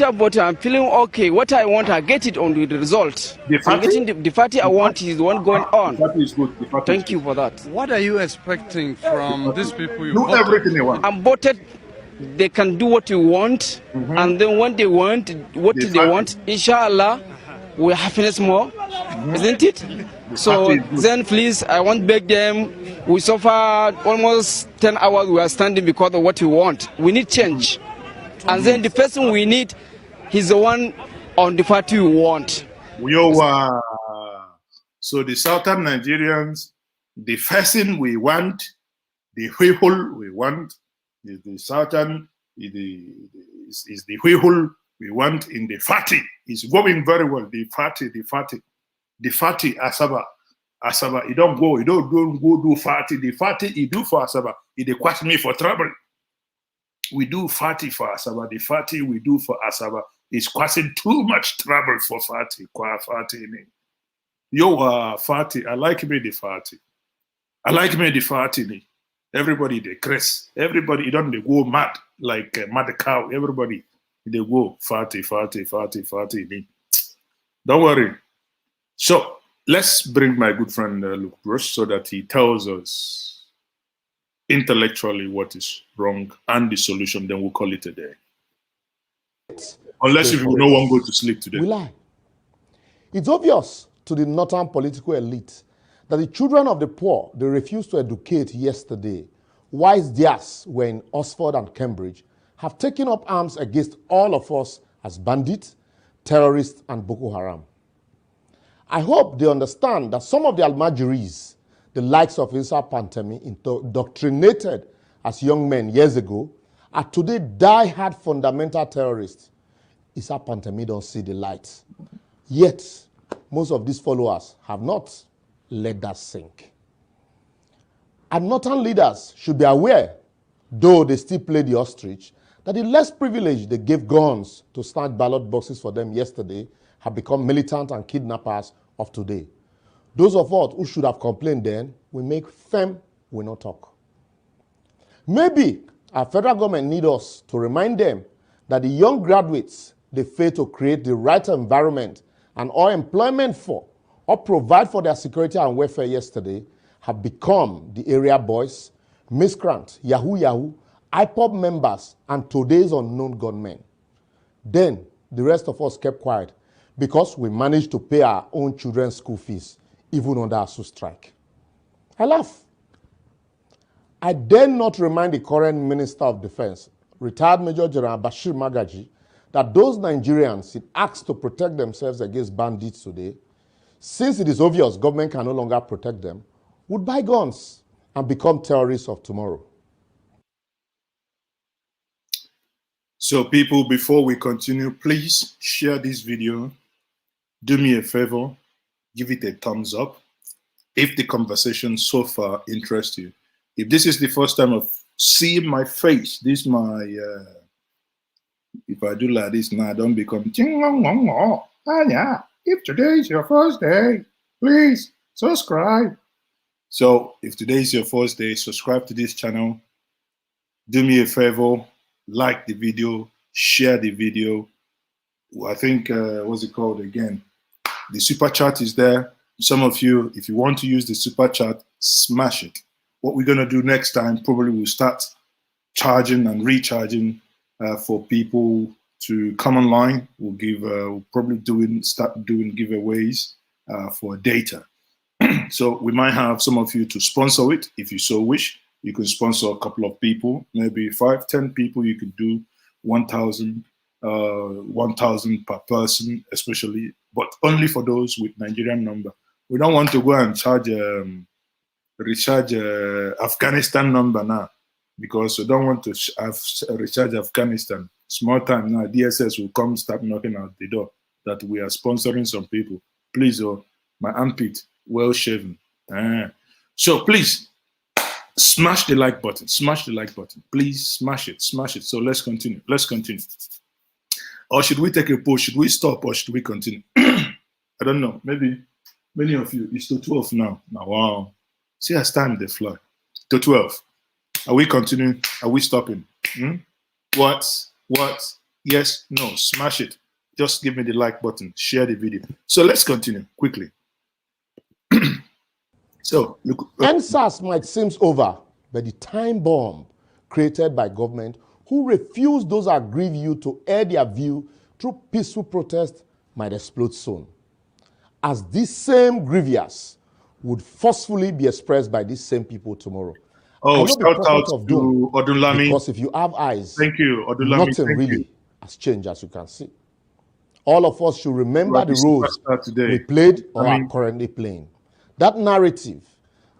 feeling okay. What I want, I get it on the result. I'm getting the party I want is the one going on. The party is good. Thank you for that. What are you expecting from these people you do voted? Everything they want. I'm voted. They can do what you want, and then when they want what they want, inshallah, we're happiness more, isn't it? So then please, I want beg them. We suffer almost 10 hours we are standing because of what we want. We need change. And then the person we need, he's the one on the party we want. So the Southern Nigerians, the person we want, the people we want, is the Southern, is the people we want in the party. It's going very well. The party, Asaba, you don't go do party. The party you do for Asaba, it requires me for trouble. We do party for Asaba. The party we do for Asaba is causing too much trouble for party. Yo, Fati, I like me the Fati. I like me the Fati. Everybody, they Chris. Everybody, they go mad, like mad cow. Everybody, they go Fati. Don't worry. So, let's bring my good friend Luke Bruce so that he tells us intellectually what is wrong and the solution, then we'll call it a day. Unless if you no one go to sleep today. We lie. It's obvious to the northern political elite that the children of the poor they refused to educate yesterday, whilst theirs were in Oxford and Cambridge, have taken up arms against all of us as bandits, terrorists, and Boko Haram. I hope they understand that some of the Almajiris, the likes of Isa Pantemi, indoctrinated as young men years ago, are today die-hard fundamental terrorists. Isa Pantemi don't see the light. Yet, most of these followers have not let that sink. And northern leaders should be aware, though they still play the ostrich, that the less privileged they gave guns to snatch ballot boxes for them yesterday have become militant and kidnappers of today. Those of us who should have complained then will make firm, will not talk. Maybe our federal government needs us to remind them that the young graduates they failed to create the right environment and or employment for or provide for their security and welfare yesterday have become the area boys, miscreant, Yahoo, IPOB members, and today's unknown gunmen. Then the rest of us kept quiet because we managed to pay our own children's school fees, even under a strike. I laugh. I dare not remind the current Minister of Defense, retired Major General Bashir Magaji, that those Nigerians asked to protect themselves against bandits today, since it is obvious government can no longer protect them, would buy guns and become terrorists of tomorrow. So people, before we continue, please share this video. Do me a favor, give it a thumbs up if the conversation so far interests you. If this is the first time of seeing my face, this is my, if I do like this now, I don't become, yeah. If today is your first day, please subscribe. So if today is your first day, subscribe to this channel. Do me a favor, like the video, share the video. I think, what's it called again? The super chat is there. Some of you, if you want to use the super chat, smash it. What we're going to do next time, probably we'll start charging and recharging for people to come online. We'll give, we'll probably start doing giveaways for data. So we might have some of you to sponsor it if you so wish. You can sponsor a couple of people, maybe 5, 10 people. You could do 1,000 per person, especially, but only for those with Nigerian number. We don't want to go and charge recharge Afghanistan number now, because we don't want to recharge Afghanistan. Small time now, DSS will come start knocking at the door that we are sponsoring some people. Please, oh, my armpit, well shaven. So please, smash the like button. Smash the like button. Please smash it. Smash it. So let's continue. Let's continue. Or should we take a pause? Should we stop or should we continue? I don't know. Maybe many of you, it's to 12 now. Now, wow. See, as time they fly. To 12. Are we continuing? Are we stopping? What? Yes, no, smash it. Just give me the like button. Share the video. So let's continue quickly. So, look. NSAS might seem over, but the time bomb created by government who refuse those that aggrieve you to air their view through peaceful protest might explode soon. As these same grievious would forcefully be expressed by these same people tomorrow. Oh, shout out to Odunlami. Because if you have eyes, thank you, Odunlami. Nothing really has changed, as you can see. All of us should remember the roles we played or are currently playing. That narrative,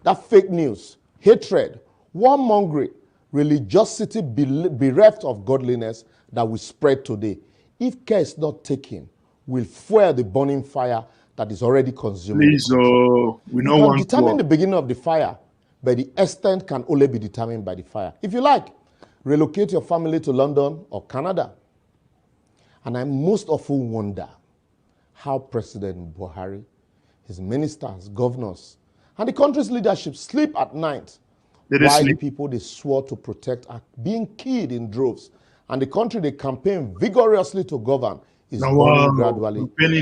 that fake news, hatred, warmongering, religiosity bereft of godliness that we spread today, if care is not taken, will fuel the burning fire that is already consuming. Please, we know one. Determine the beginning of the fire, but the extent can only be determined by the fire. If you like, relocate your family to London or Canada. And I most often wonder how President Buhari his ministers, governors, and the country's leadership sleep at night While the people they swore to protect are being killed in droves, and the country they campaign vigorously to govern is burning gradually,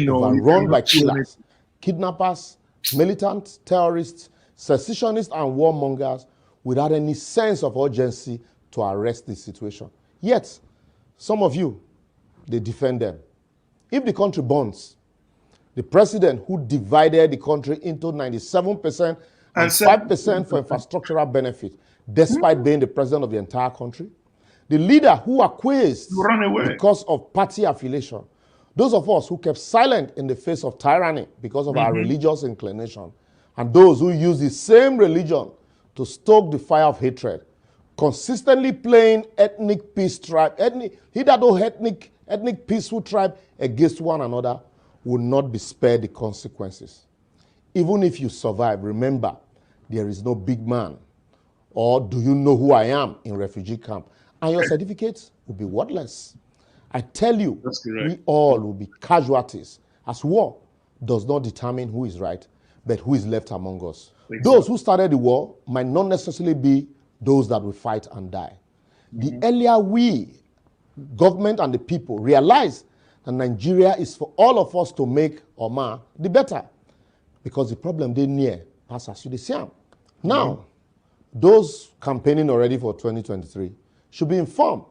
overrun by killers, kidnappers, militants, terrorists, secessionists, and warmongers without any sense of urgency to arrest the situation. Yet, some of you, they defend them. If the country burns, the president who divided the country into 97% and 5% for infrastructural benefit, despite being the president of the entire country, the leader who acquiesced because of party affiliation, those of us who kept silent in the face of tyranny because of our religious inclination, and those who use the same religion to stoke the fire of hatred, consistently playing ethnic peace tribe, ethnic peaceful tribe against one another, will not be spared the consequences. Even if you survive, remember, there is no big man, or do you know who I am in refugee camp, and your certificates will be worthless. I tell you, we all will be casualties, as war does not determine who is right, but who is left among us. Those who started the war might not necessarily be those that will fight and die. The earlier we, government and the people, realize that Nigeria is for all of us to make or mar, the better. Because the problem they near pass as you the same. Now, those campaigning already for 2023 should be informed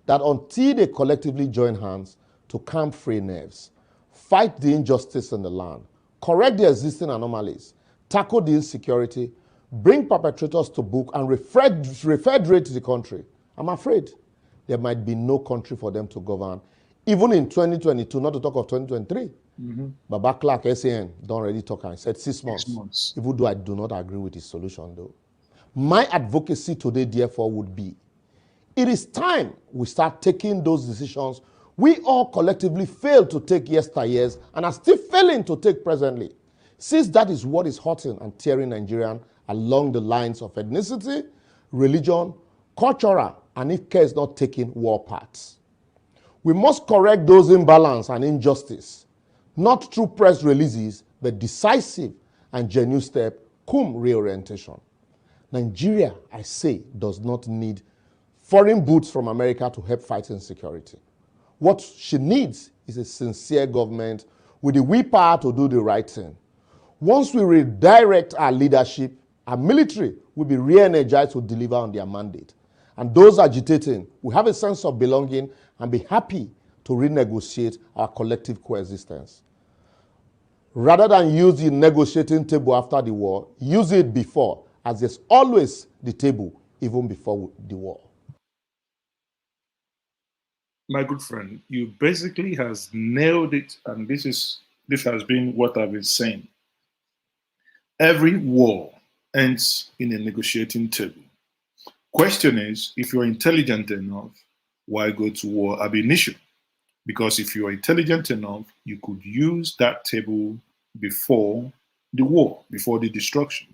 that until they collectively join hands to calm free nerves, fight the injustice in the land, correct the existing anomalies, tackle the insecurity, bring perpetrators to book, and refederate the country, I'm afraid there might be no country for them to govern, even in 2022, not to talk of 2023. Baba Clark, SAN, don't already talk. I said 6 months. Even though I do not agree with his solution, though. My advocacy today, therefore, would be, it is time we start taking those decisions we all collectively failed to take yesteryears and are still failing to take presently. Since that is what is hurting and tearing Nigerian along the lines of ethnicity, religion, cultural, and if care is not taken, war paths. We must correct those imbalance and injustice, not through press releases, but decisive and genuine step, cum reorientation. Nigeria, I say, does not need foreign boots from America to help fight insecurity. What she needs is a sincere government with the will power to do the right thing. Once we redirect our leadership, our military will be re-energized to deliver on their mandate. And those agitating will have a sense of belonging and be happy to renegotiate our collective coexistence. Rather than use the negotiating table after the war, use it before, as there's always the table even before the war. My good friend, you basically has nailed it, and this has been what I've been saying. Every war ends in a negotiating table. Question is, if you're intelligent enough, why go to war ab initio? Because if you're intelligent enough, you could use that table before the war, before the destruction.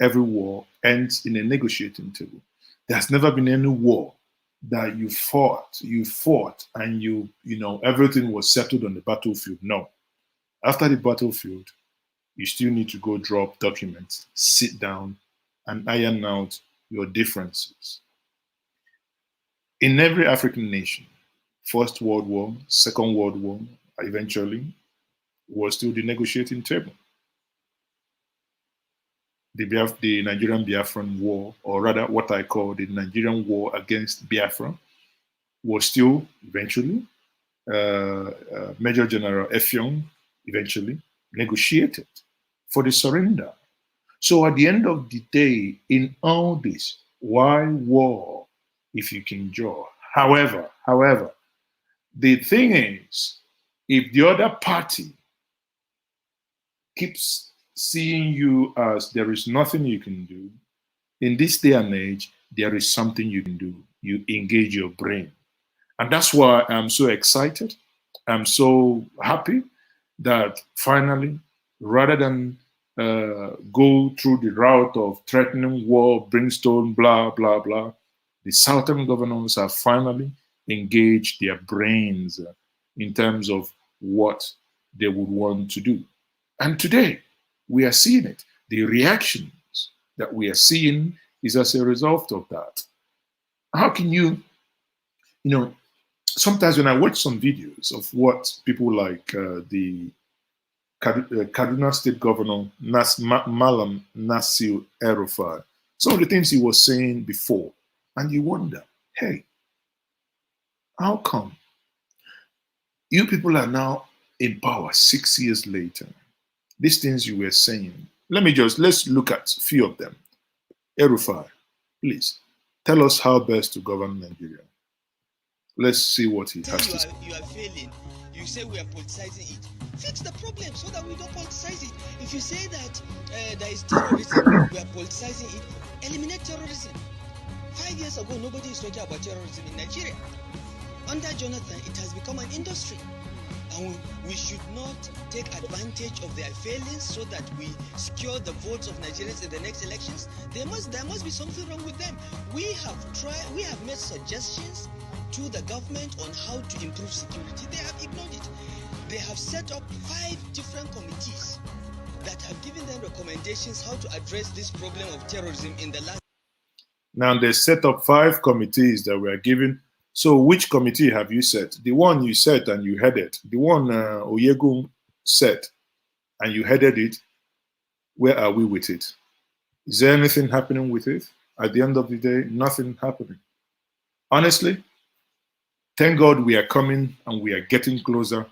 Every war ends in a negotiating table. There's never been any war that you fought, and you know, everything was settled on the battlefield. No. After the battlefield, you still need to go drop documents, sit down, and iron out your differences. In every African nation, First World War, Second World War, eventually, was still the negotiating table. The Nigerian Biafran War, or rather what I call the Nigerian War against Biafra, was still eventually, Major General Effiong eventually negotiated for the surrender. So at the end of the day, in all this, why war if you can draw? However, the thing is, if the other party keeps seeing you as there is nothing you can do, in this day and age, there is something you can do. You engage your brain. And that's why I'm so excited. I'm so happy that finally, rather than go through the route of threatening war, brimstone, blah, blah, blah, the Southern governors have finally engaged their brains in terms of what they would want to do. And today, We are seeing it. The reactions that we are seeing is as a result of that. How can you know, sometimes when I watch some videos of what people like the Kaduna State Governor Malam Nasir El-Rufai, some of the things he was saying before, and you wonder, hey, how come you people are now in power 6 years later? These things you were saying, let's look at a few of them. El-Rufai, please, tell us how best to govern Nigeria. Let's see what he has to say. You are failing. You say we are politicizing it. Fix the problem so that we don't politicize it. If you say that there is terrorism, we are politicizing it, eliminate terrorism. 5 years ago, nobody is talking about terrorism in Nigeria. Under Jonathan, it has become an industry. And we should not take advantage of their failings so that we secure the votes of Nigerians in the next elections. There must be something wrong with them. We have made suggestions to the government on how to improve security. They have ignored it. They have set up 5 different committees that have given them recommendations how to address this problem of terrorism in the last. Now they set up 5 committees that were given. So which committee have you set? The one you set and you headed. The one Oyegun set and you headed it. Where are we with it? Is there anything happening with it? At the end of the day, nothing happening. Honestly, thank God we are coming and we are getting closer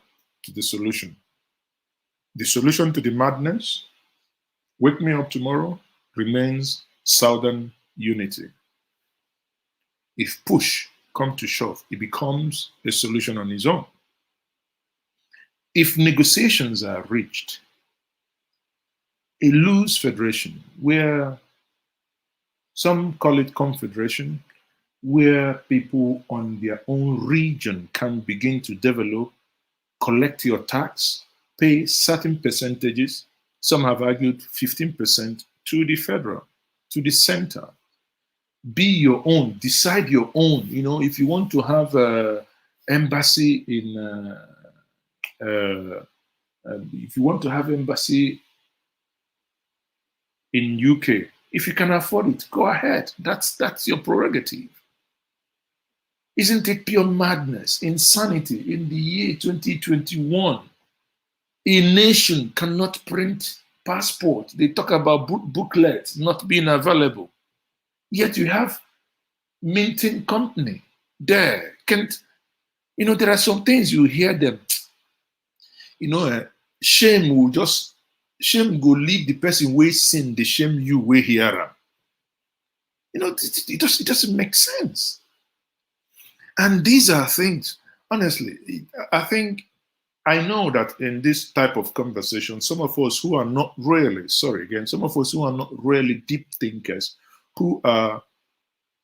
to the solution. The solution to the madness, wake me up tomorrow, remains Southern unity. If push come to shove, it becomes a solution on its own. If negotiations are reached, a loose federation, where some call it confederation, where people on their own region can begin to develop, collect your tax, pay certain percentages, some have argued 15% to the federal, to the center. Be your own, decide your own. You know, if you want to have an embassy in, if you want to have embassy in UK, if you can afford it, go ahead. That's your prerogative. Isn't it pure madness, insanity in the year 2021? A nation cannot print passport. They talk about booklets not being available. Yet you have minting company there. There are some things you hear them, shame go leave the person where sin, the shame you where hear. It doesn't make sense. And these are things, honestly, I know that in this type of conversation, some of us who are not really, some of us who are not really deep thinkers, who are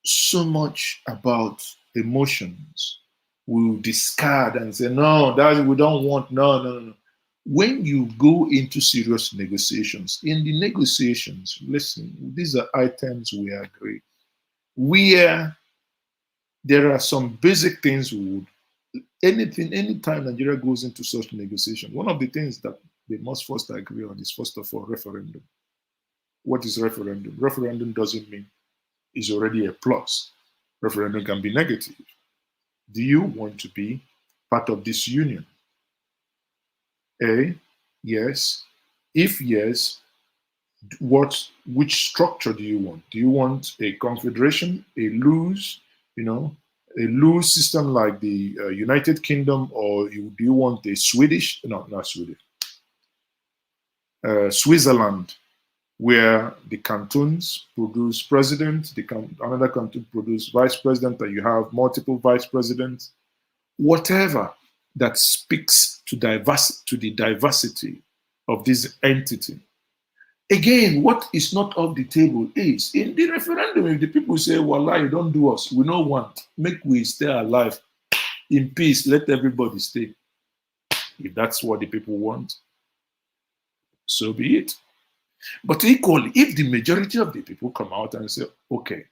so much about emotions, will discard and say, no, that we don't want, no. When you go into serious negotiations, in the negotiations, listen, these are items we agree. Where there are some basic things anytime Nigeria goes into such negotiation, one of the things that they must first agree on is, first of all, referendum. What is referendum? Referendum doesn't mean it's already a plus. Referendum can be negative. Do you want to be part of this union? A, yes. If yes, which structure do you want? Do you want a confederation, a loose system like the United Kingdom, or do you want a Switzerland, where the cantons produce president, another canton produce vice president, and you have multiple vice presidents? Whatever that speaks to the diversity of this entity. Again, what is not off the table is, in the referendum, if the people say, Wallah, you don't do us, we don't want, make we stay alive in peace, let everybody stay. If that's what the people want, so be it. But equally, if the majority of the people come out and say, okay,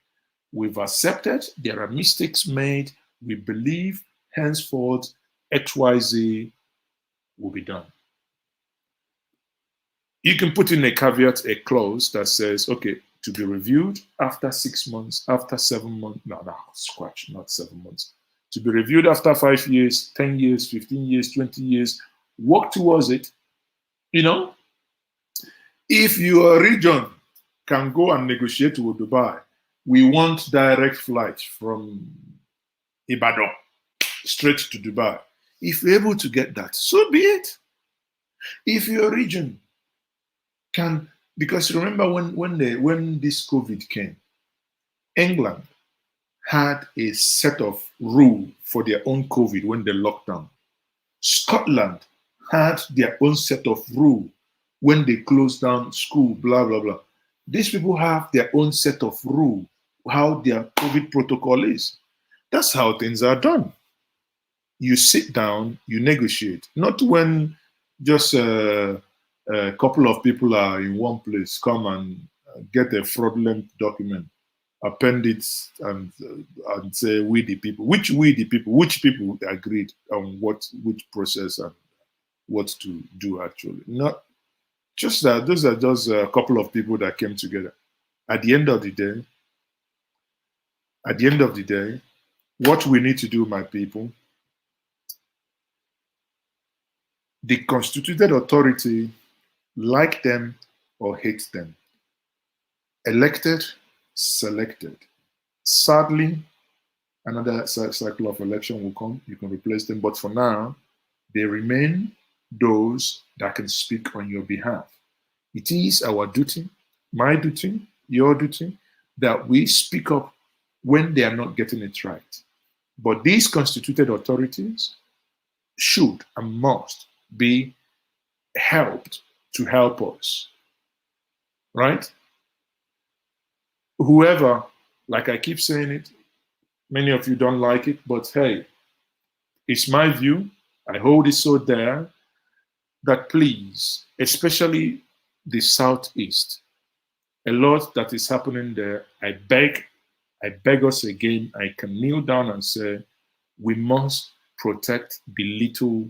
we've accepted, there are mistakes made, we believe henceforth XYZ will be done. You can put in a caveat, a clause that says, okay, to be reviewed after 6 months, after 7 months. No, scratch, not 7 months. To be reviewed after 5 years, 10 years, 15 years, 20 years. Work towards it. You know, if your region can go and negotiate with Dubai, we want direct flight from Ibadan straight to Dubai. If we're able to get that, so be it. If your region can, because remember when this COVID came, England had a set of rule for their own COVID when they locked down. Scotland had their own set of rule when they closed down school, blah, blah, blah. These people have their own set of rule, how their COVID protocol is. That's how things are done. You sit down, you negotiate. Not when just a couple of people are in one place, come and get a fraudulent document, append it, and say we the people. Which we the people? Which people agreed on which process and what to do actually? Not just that. Those are just a couple of people that came together. At the end of the day, what we need to do, my people, the constituted authority, like them or hate them, elected, selected. Sadly, another cycle of election will come. You can replace them. But for now, they remain those that can speak on your behalf. It is our duty, my duty, your duty, that we speak up when they are not getting it right. But these constituted authorities should and must be helped to help us, right? Whoever, like I keep saying it, many of you don't like it, but hey, it's my view. I hold it so there that please, especially the Southeast, a lot that is happening there, I beg us again, I can kneel down and say, we must protect the little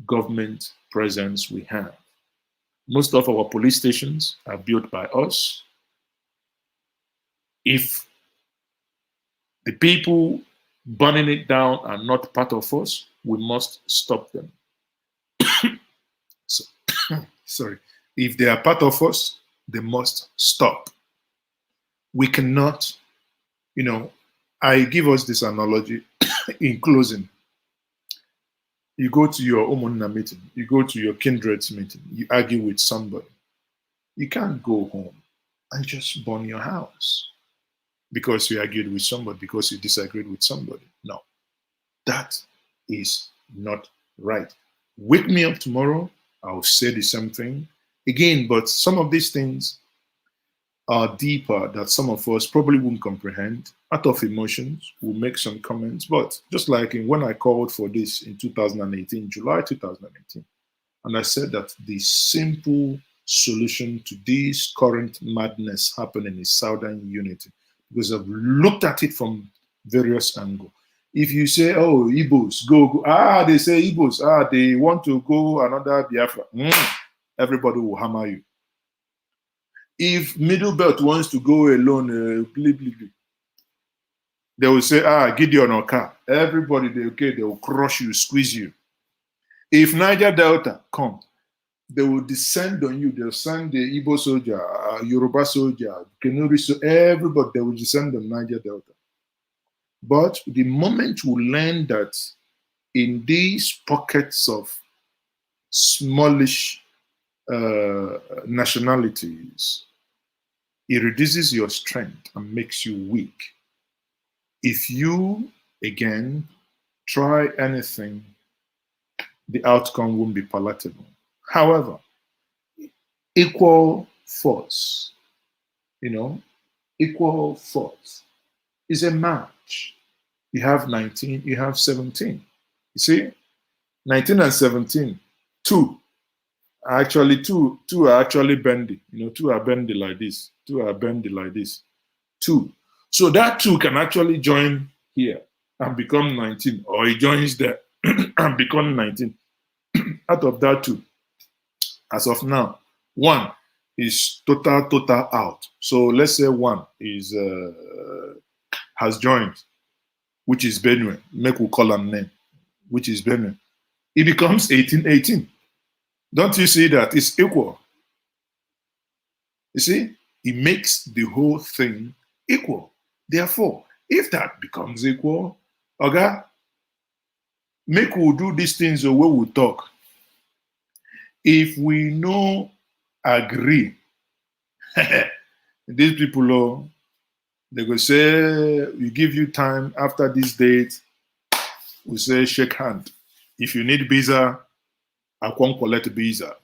government presence we have. Most of our police stations are built by us. If the people burning it down are not part of us, we must stop them. So, sorry. If they are part of us, they must stop. We cannot, I give us this analogy in closing. You go to your Umunna meeting, you go to your kindred's meeting, you argue with somebody. You can't go home and just burn your house because you argued with somebody, because you disagreed with somebody. No, that is not right. Wake me up tomorrow, I'll say the same thing again, but some of these things are deeper that some of us probably won't comprehend. Out of emotions, we'll make some comments, but just like when I called for this in 2018, July 2018, and I said that the simple solution to this current madness happening is Southern unity, because I've looked at it from various angles. If you say, oh, Igbos, go, they say Igbos, they want to go another Biafra, everybody will hammer you. If Middle Belt wants to go alone, they will say, Gideon or Car. Everybody, they will crush you, squeeze you. If Niger Delta come, they will descend on you. They'll send the Igbo soldier, Yoruba soldier, Kenuri, so everybody, they will descend on Niger Delta. But the moment we learn that in these pockets of smallish nationalities, it reduces your strength and makes you weak. If you, again, try anything, the outcome won't be palatable. However, equal force, equal force is a match. You have 19, you have 17. You see, 19 and 17, two are actually bendy. Two are bendy like this. Two are bendy like this. Two. So that two can actually join here and become 19, or he joins there and become 19. Out of that two, as of now, One is total out. So let's say one is has joined, which is Benue. Make we call him name, which is Benue. It becomes 18-18. Don't you see that? It's equal. You see? It makes the whole thing equal. Therefore, if that becomes equal, okay, make we do these things the way we talk. If we no agree, these people, oh, they go say, we give you time after this date, we say shake hand. If you need visa, I won't collect visa.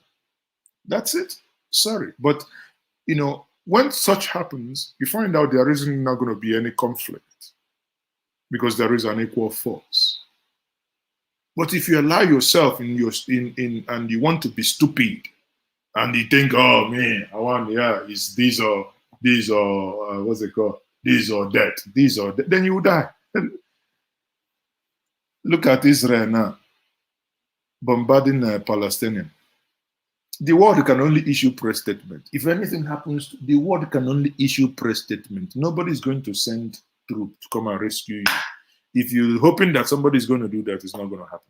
That's it. Sorry. But, you know, when such happens, you find out there isn't not going to be any conflict because there is an equal force. But if you allow yourself and you want to be stupid and you think, oh man, I want, yeah, it's these or what's it called? These or that, then you will die. Look at Israel now, bombarding Palestinians. The world can only issue press statement. If anything happens, the world can only issue press statement. Nobody's going to send troops to come and rescue you. If you're hoping that somebody is going to do that, it's not going to happen.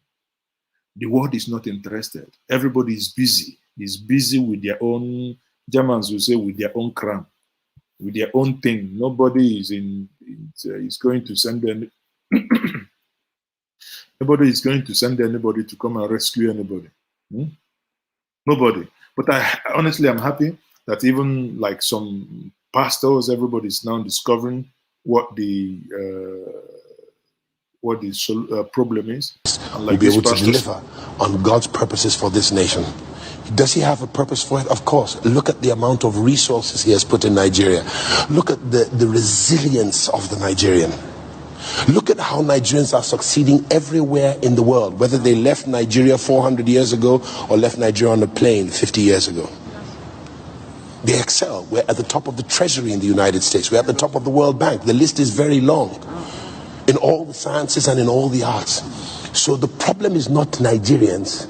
The world is not interested. Everybody is busy. Is busy with their own, Germans will say, with their own crime, with their own thing. Nobody is is going to send any, nobody is going to send anybody to come and rescue anybody. Nobody. But honestly, I'm happy that even like some pastors, everybody's now discovering what the problem is. And like will be able to deliver on God's purposes for this nation. Does he have a purpose for it? Of course. Look at the amount of resources he has put in Nigeria. Look at the resilience of the Nigerian. Look at how Nigerians are succeeding everywhere in the world, whether they left Nigeria 400 years ago or left Nigeria on a plane 50 years ago. They excel. We're at the top of the treasury in the United States. We're at the top of the World Bank. The list is very long in all the sciences and in all the arts. So the problem is not Nigerians.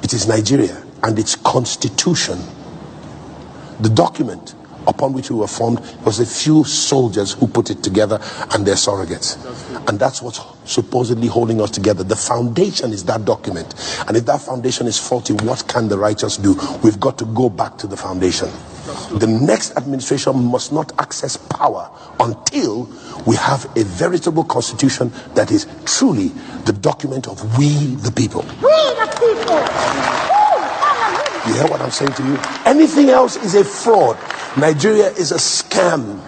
It is Nigeria and its constitution. The document upon which we were formed was a few soldiers who put it together and their surrogates. And that's what's supposedly holding us together. The foundation is that document. And if that foundation is faulty, what can the righteous do? We've got to go back to the foundation. The next administration must not access power until we have a veritable constitution that is truly the document of we the people. We the people! You hear what I'm saying to you? Anything else is a fraud. Nigeria is a scam.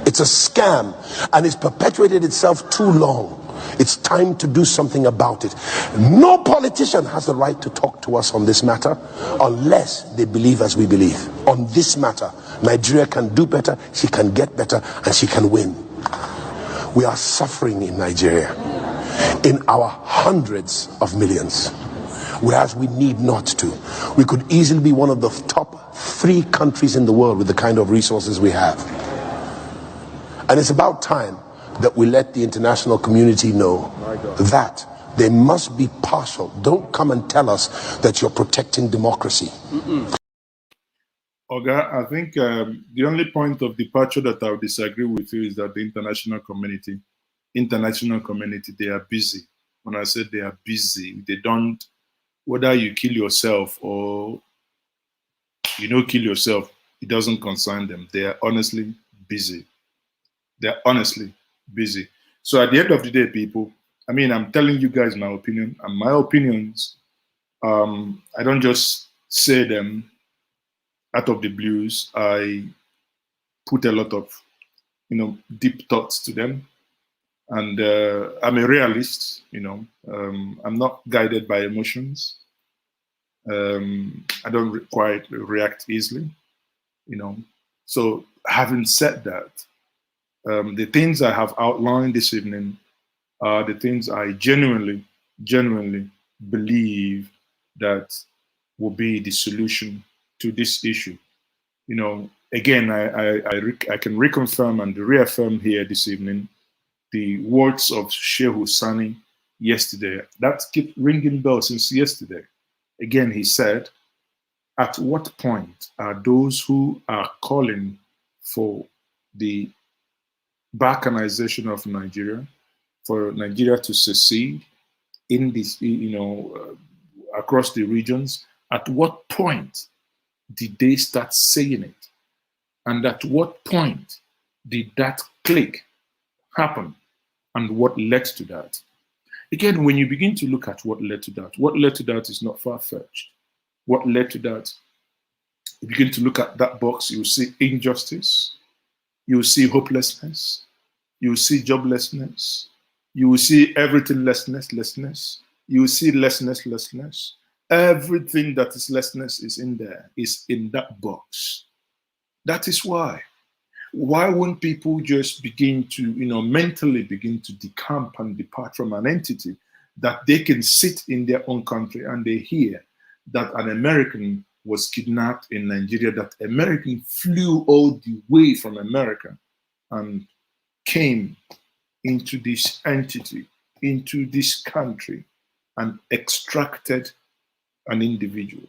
It's a scam, and it's perpetuated itself too long. It's time to do something about it. No politician has the right to talk to us on this matter unless they believe as we believe. On this matter, Nigeria can do better, she can get better, and she can win. We are suffering in Nigeria in our hundreds of millions, whereas we need not to. We could easily be one of the top 3 countries in the world with the kind of resources we have. And it's about time that we let the international community know that they must be partial. Don't come and tell us that you're protecting democracy. Oga, I think the only point of departure that I would disagree with you is that the international community, they are busy. When I said they are busy, they don't, whether you kill yourself or you don't kill yourself, it doesn't concern them. They are honestly busy. They're honestly busy. So at the end of the day, people, I mean, I'm telling you guys my opinion, and my opinions, I don't just say them out of the blues. I put a lot of, deep thoughts to them. And I'm a realist, I'm not guided by emotions. I don't quite react easily, So having said that, the things I have outlined this evening are the things I genuinely believe that will be the solution to this issue. Again, I can reconfirm and reaffirm here this evening the words of Sheikh Husani yesterday. That kept ringing bells since yesterday. Again, he said, At what point are those who are calling for the balkanization of Nigeria, for Nigeria to secede in this, across the regions, at what point did they start saying it? And at what point did that click happen? And what led to that? Again, when you begin to look at what led to that is not far-fetched. What led to that? You begin to look at that box, you see injustice, you see hopelessness, you see joblessness, you will see everything lessness, you will see lessness. Everything that is lessness is in there, is in that box. That is why. Why won't people just begin to, mentally begin to decamp and depart from an entity that they can sit in their own country and they hear that an American was kidnapped in Nigeria, that American flew all the way from America and came into this entity, into this country, and extracted an individual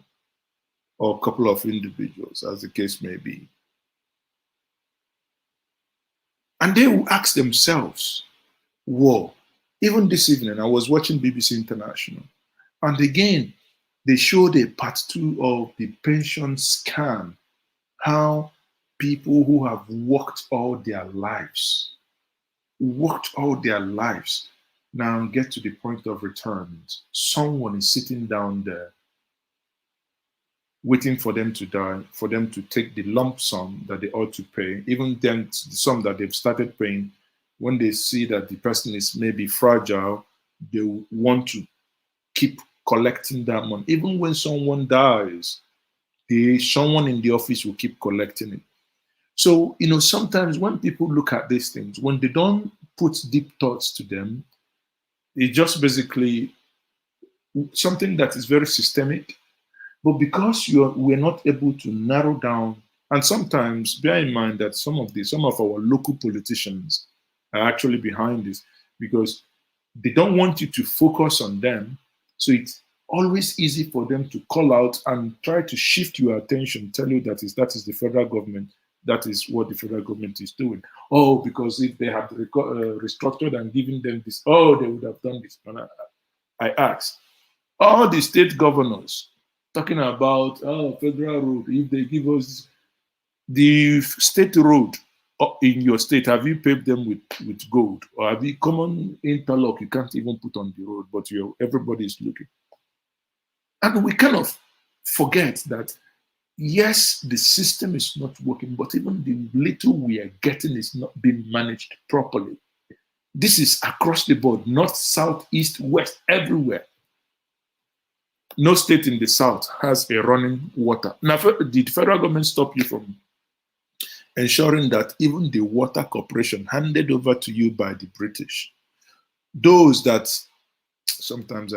or a couple of individuals, as the case may be. And they will ask themselves, whoa, even this evening, I was watching BBC International, and again, they showed a part 2 of the pension scam, how people who have worked all their lives, now get to the point of retirement. Someone is sitting down there waiting for them to die, for them to take the lump sum that they ought to pay, even then the sum that they've started paying. When they see that the person is maybe fragile, they want to keep collecting that money. Even when someone dies, someone in the office will keep collecting it. So, sometimes when people look at these things, when they don't put deep thoughts to them, it's just basically something that is very systemic. But because we're not able to narrow down, and sometimes bear in mind that some of our local politicians are actually behind this, because they don't want you to focus on them. So it's always easy for them to call out and try to shift your attention, tell you that is the federal government. That is what the federal government is doing. Oh, because if they had restructured and given them this, they would have done this. And I ask, all the state governors talking about, federal road, if they give us the state road in your state, have you paved them with gold? Or have you common interlock you can't even put on the road, but everybody is looking? And we kind of forget that, yes, the system is not working, but even the little we are getting is not being managed properly. This is across the board, north, south, east, west, everywhere. No state in the south has a running water. Now, did the federal government stop you from ensuring that even the water corporation handed over to you by the British, those that sometimes,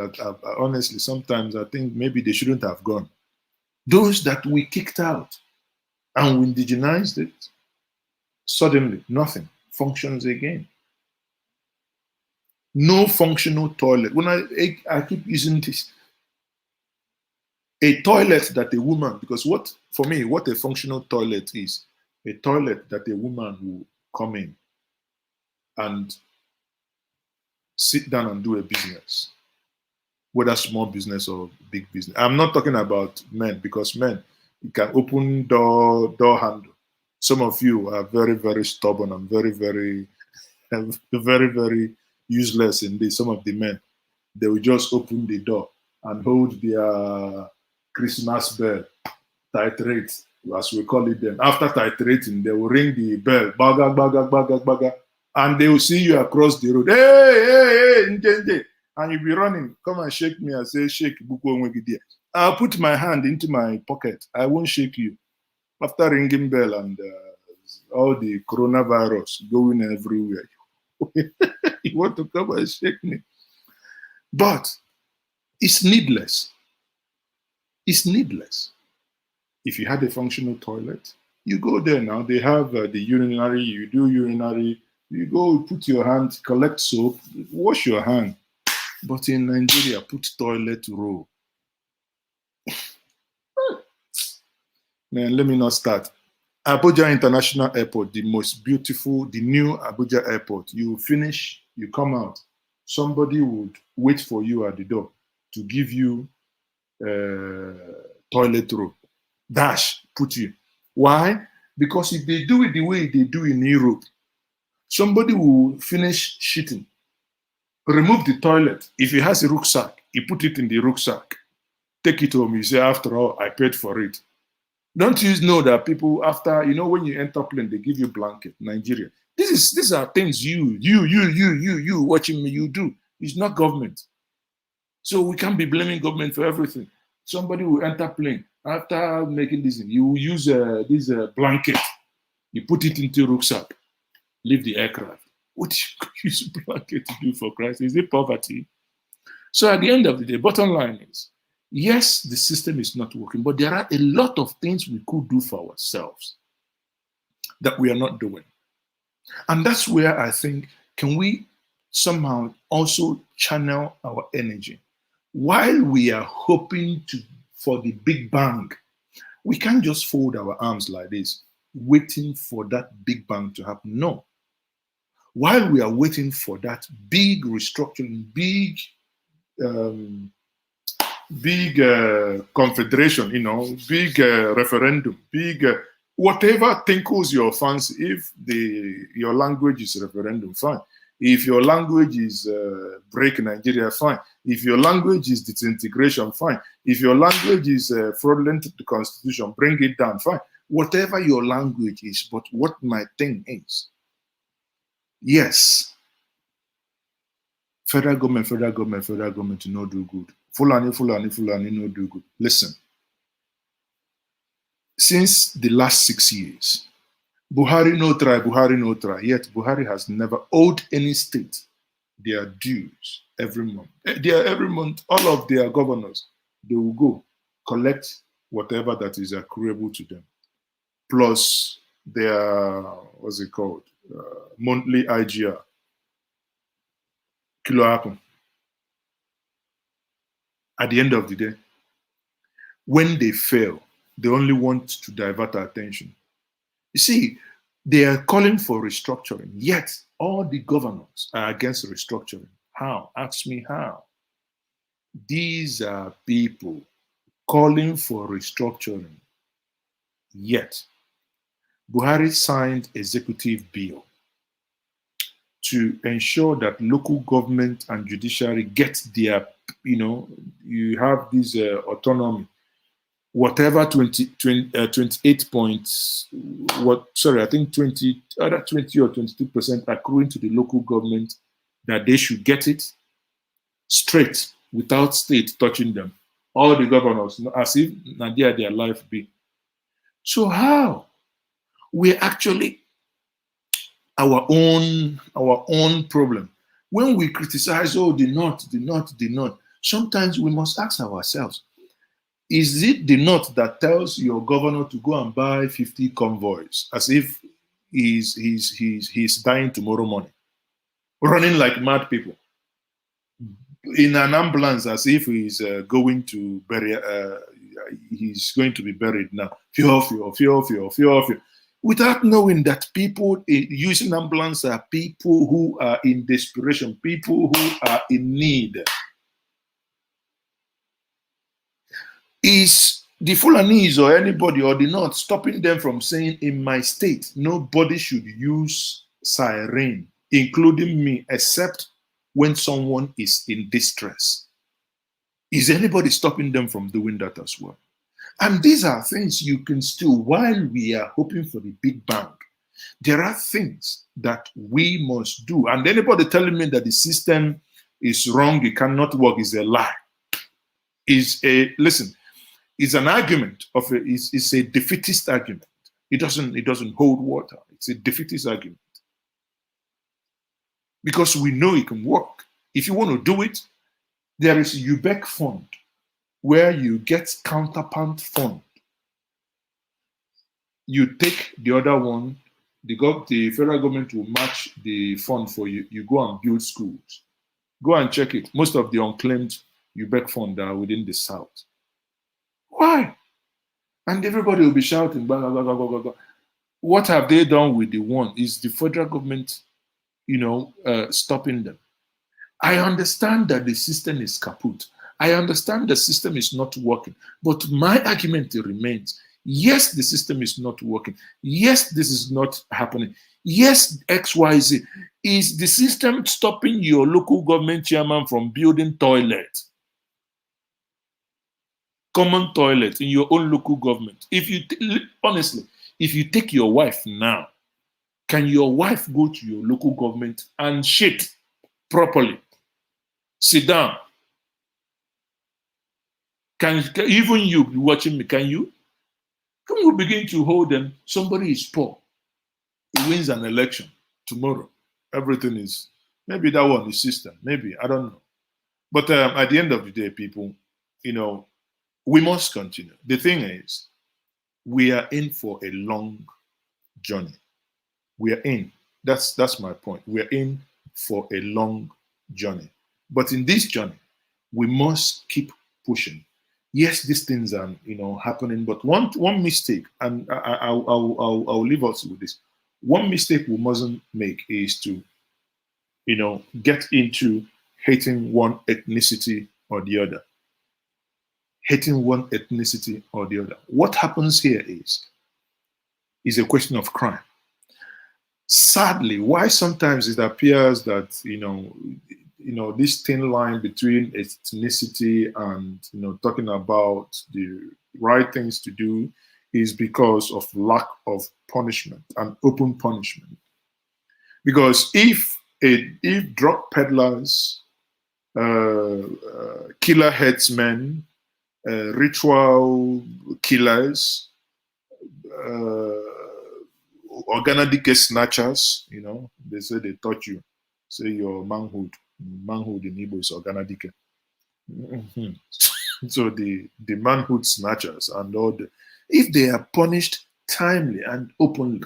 honestly, sometimes I think maybe they shouldn't have gone, those that we kicked out and we indigenized it, suddenly nothing functions again. No functional toilet. When I keep using this, a toilet that a woman, because what a functional toilet is, a toilet that a woman will come in and sit down and do a business, whether small business or big business. I'm not talking about men, because men, you can open door handle. Some of you are very, very stubborn and very, very, very, very useless in this. Some of the men, they will just open the door and hold their Christmas bell, titrate, as we call it then. After titrating, they will ring the bell, baga, baga, baga, baga, and they will see you across the road. Hey, Njenje. And you'll be running. Come and shake me. I say, shake. I'll put my hand into my pocket. I won't shake you. After ringing bell and all the coronavirus going everywhere, you want to come and shake me. But it's needless. It's needless. If you had a functional toilet, you go there now. They have the urinary. You do urinary. You go put your hand, collect soap, wash your hand. But in Nigeria, put toilet roll. Man, let me not start. Abuja International Airport, the most beautiful, the new Abuja Airport. You finish, you come out. Somebody would wait for you at the door to give you toilet roll. Dash, put you. Why? Because if they do it the way they do in Europe, somebody will finish shitting, remove the toilet. If he has a rucksack, he put it in the rucksack. Take it home. You say, after all, I paid for it. Don't you know that people, after, you know, when you enter plane, they give you blanket, Nigeria. These are things you watching me, you do. It's not government. So we can't be blaming government for everything. Somebody will enter plane. After making this, you will use this blanket. You put it into rucksack. Leave the aircraft. What do you use blanket to do, for Christ? Is it poverty? So at the end of the day, bottom line is, yes, the system is not working, but there are a lot of things we could do for ourselves that we are not doing. And that's where I think, can we somehow also channel our energy? While we are hoping for the big bang, we can't just fold our arms like this, waiting for that big bang to happen. No. While we are waiting for that big restructuring, big confederation, you know, big referendum, big whatever tinkles your fancy. If your language is referendum, fine. If your language is break Nigeria, fine. If your language is disintegration, fine. If your language is fraudulent to the constitution, bring it down, fine. Whatever your language is, but what my thing is, yes, federal government to no do good. Fulani no do good. Listen, since the last 6 years, Buhari no try, yet Buhari has never owed any state their dues every month. Every month, all of their governors, they will go collect whatever that is accruable to them, plus their, what's it called, monthly IGR. Kilo happen. At the end of the day, when they fail, they only want to divert our attention. You see, they are calling for restructuring, yet all the governors are against restructuring. How? Ask me how. These are people calling for restructuring, yet Buhari signed executive bill to ensure that local government and judiciary get their, you know, you have this autonomy. Whatever 28 points, I think 20 or 22% accruing to the local government, that they should get it straight without state touching them. All the governors, as if Nadia their life be. So how? We're actually our own problem. When we criticize, oh, the North, sometimes we must ask ourselves, is it the North that tells your governor to go and buy 50 convoys as if he's dying tomorrow morning, running like mad people in an ambulance as if he's going to bury, he's going to be buried now, fear, without knowing that people using ambulance are people who are in desperation, people who are in need. Is the Fulanese or anybody or the North stopping them from saying, in my state, nobody should use siren, including me, except when someone is in distress? Is anybody stopping them from doing that as well? And these are things you can still, while we are hoping for the big bang, there are things that we must do. And anybody telling me that the system is wrong, it cannot work, is a lie. Listen, it's an argument it's a defeatist argument. It doesn't hold water. It's a defeatist argument. Because we know it can work. If you want to do it, there is a UBEC fund where you get counterpart fund. You take the other one, the federal government will match the fund for you. You go and build schools. Go and check it. Most of the unclaimed UBEC fund are within the South. Why? And everybody will be shouting, blah, blah, blah, blah, blah, blah. What have they done with the one? Is the federal government, stopping them? I understand that the system is kaput. I understand the system is not working. But my argument remains, yes, the system is not working. Yes, this is not happening. Yes, XYZ. Is the system stopping your local government chairman from building toilets? Common toilet in your own local government. Honestly, if you take your wife now, can your wife go to your local government and shit properly? Sit down. Can even you watching me? Can you? Can we begin to hold them? Somebody is poor. He wins an election tomorrow. Everything is, maybe that one is system. Maybe, I don't know. But at the end of the day, people, we must continue. The thing is, we are in for a long journey. We are in. That's my point. We are in for a long journey. But in this journey, we must keep pushing. Yes, these things are happening. But one mistake, and I'll leave us with this. One mistake we mustn't make is to get into hating one ethnicity or the other. Hating one ethnicity or the other. What happens here is a question of crime. Sadly, why sometimes it appears that this thin line between ethnicity and talking about the right things to do is because of lack of punishment and open punishment. Because if drug peddlers, killer headsmen, ritual killers, organadike snatchers, they say they taught you, say your manhood in Igbo is organadike. So the manhood snatchers and all if they are punished timely and openly,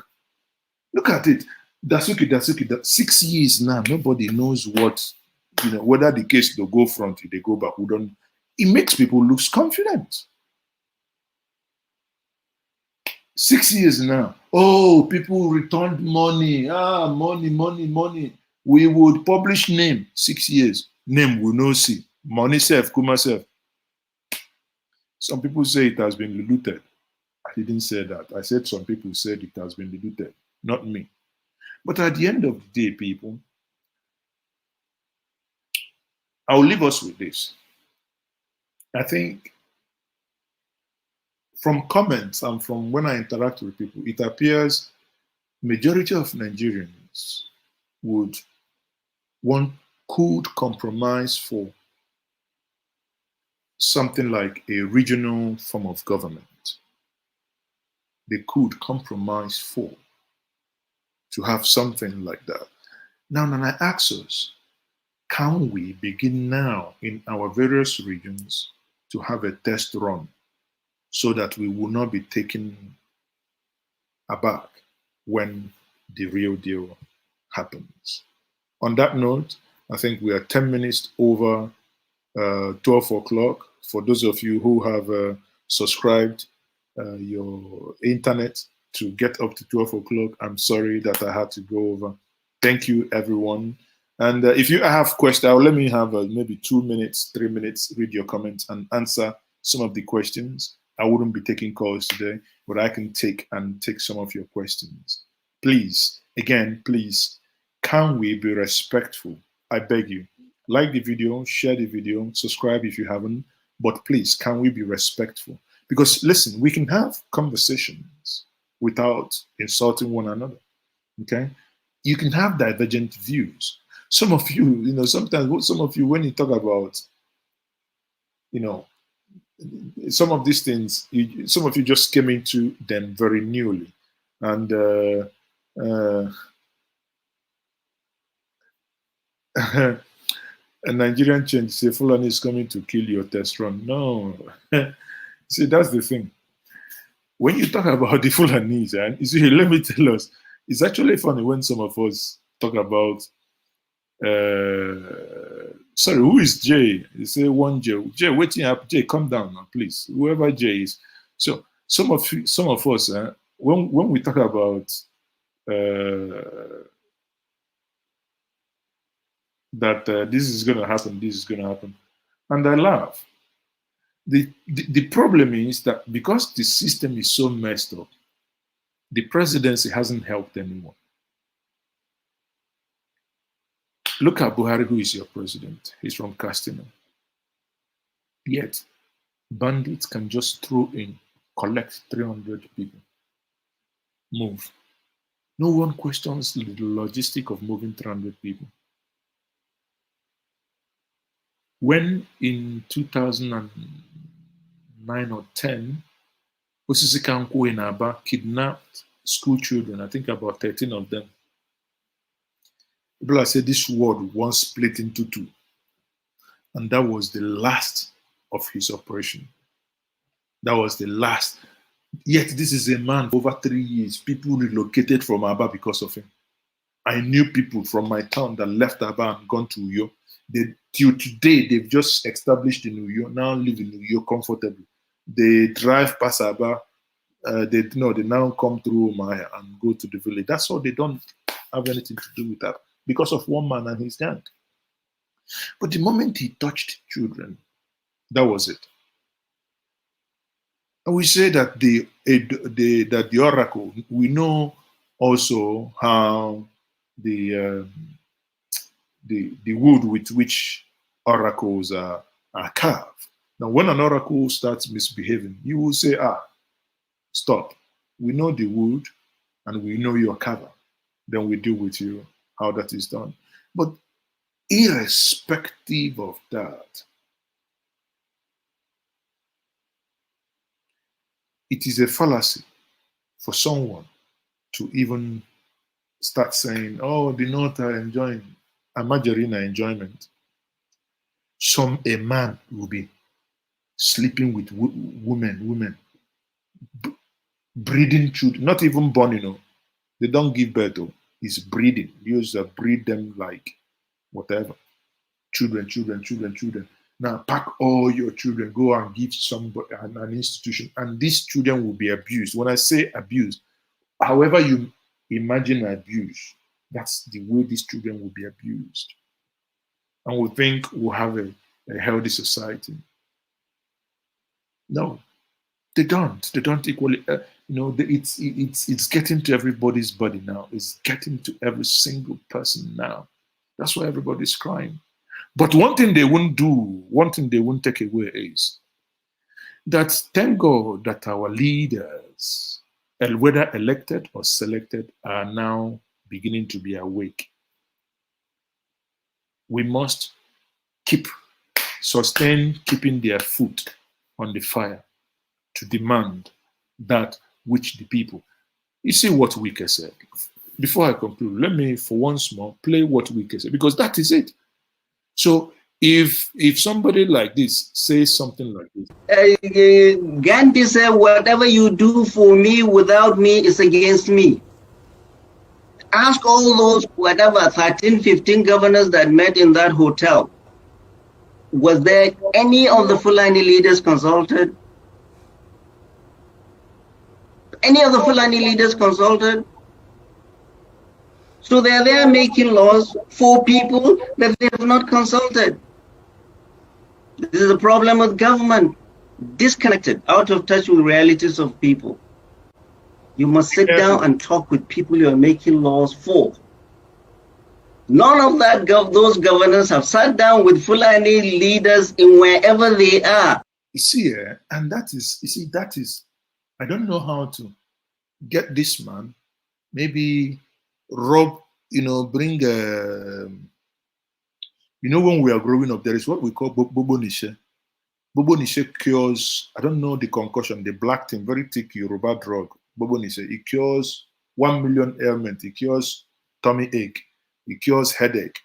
look at it. Dasuki, 6 years now, nobody knows what, whether the case they go front, they go back. We don't. It makes people lose confidence. 6 years now. Oh, people returned money. Money. We would publish name. 6 years. Name we no see. Money self, Kuma self. Some people say it has been diluted. I didn't say that. I said some people said it has been diluted. Not me. But at the end of the day, people, I'll leave us with this. I think from comments and from when I interact with people, it appears majority of Nigerians could compromise for something like a regional form of government. They could compromise to have something like that. Now, I ask us, can we begin now in our various regions to have a test run so that we will not be taken aback when the real deal happens? On that note, I think we are 10 minutes over 12 o'clock. For those of you who have subscribed your internet to get up to 12 o'clock, I'm sorry that I had to go over. Thank you, everyone. And if you have questions, let me have maybe 2 minutes, 3 minutes, read your comments and answer some of the questions. I wouldn't be taking calls today, but I can take some of your questions. Please, again, please, can we be respectful? I beg you. Like the video, share the video, subscribe if you haven't, but please, can we be respectful? Because listen, we can have conversations without insulting one another, okay? You can have divergent views. Some of you, sometimes some of you, when you talk about, some of these things, some of you just came into them very newly. And a Nigerian change say Fulani is coming to kill your test run. No. See, that's the thing. When you talk about the Fulanis, and you see, let me tell us, it's actually funny when some of us talk about sorry, who is Jay? You say one Jay. Jay, waiting up. Jay, come down now, please. Whoever Jay is. So some of us, when we talk about that this is going to happen, this is going to happen, and I laugh. The problem is that because the system is so messed up, the presidency hasn't helped anyone. Look at Buhari, who is your president. He's from Castina. Yet, bandits can just throw in, collect 300 people, move. No one questions the logistic of moving 300 people. When in 2009 or 10, Osisi Kanku in Aba kidnapped school children, I think about 13 of them. People said this world once split into two. And that was the last of his operation. That was the last. Yet this is a man over 3 years. People relocated from Aba because of him. I knew people from my town that left Aba and gone to Uyo. Till today, they've just established in Uyo, now live in Uyo comfortably. They drive past Aba. They now come through Maya and go to the village. That's all. They don't have anything to do with that because of one man and his gang. But the moment he touched children, that was it. And we say that the oracle, we know also how the wood with which oracles are carved. Now, when an oracle starts misbehaving, you will say, stop. We know the wood and we know your cover. Then we deal with you how that is done. But irrespective of that, it is a fallacy for someone to even start saying, oh, the North are enjoying a margarina enjoyment. A man will be sleeping with women, breeding children, not even born, they don't give birth, it's breeding. You used to breed them like whatever. Children. Now pack all your children, go and give somebody an institution, and these children will be abused. When I say abused, however you imagine abuse, that's the way these children will be abused. And we think we'll have a healthy society. No, they don't. They don't equally. It's getting to everybody's body now. It's getting to every single person now. That's why everybody's crying. But one thing they won't do, one thing they won't take away is that thank God that our leaders, whether elected or selected, are now beginning to be awake. We must sustain keeping their foot on the fire to demand that which the people. You see what Wike said. Before I conclude, let me, for once more, play what Wike said, because that is it. So if somebody like this says something like this. Gandhi said, whatever you do for me without me is against me. Ask all those, 13, 15 governors that met in that hotel. Was there any of the Fulani leaders consulted? Any of the Fulani leaders consulted? So they're there making laws for people that they have not consulted. This is a problem with government. Disconnected, out of touch with realities of people. You must sit down and talk with people you are making laws for. None of that those governors have sat down with Fulani leaders in wherever they are. You see, and that is, I don't know how to get this man, maybe Rob, bring, when we are growing up, there is what we call Bobo Nishe. Bobo Nishe cures, I don't know the concussion, the black thing, very thick Yoruba drug, Bobo Nishe. It cures 1 million ailments. It cures tummy ache. It cures headache.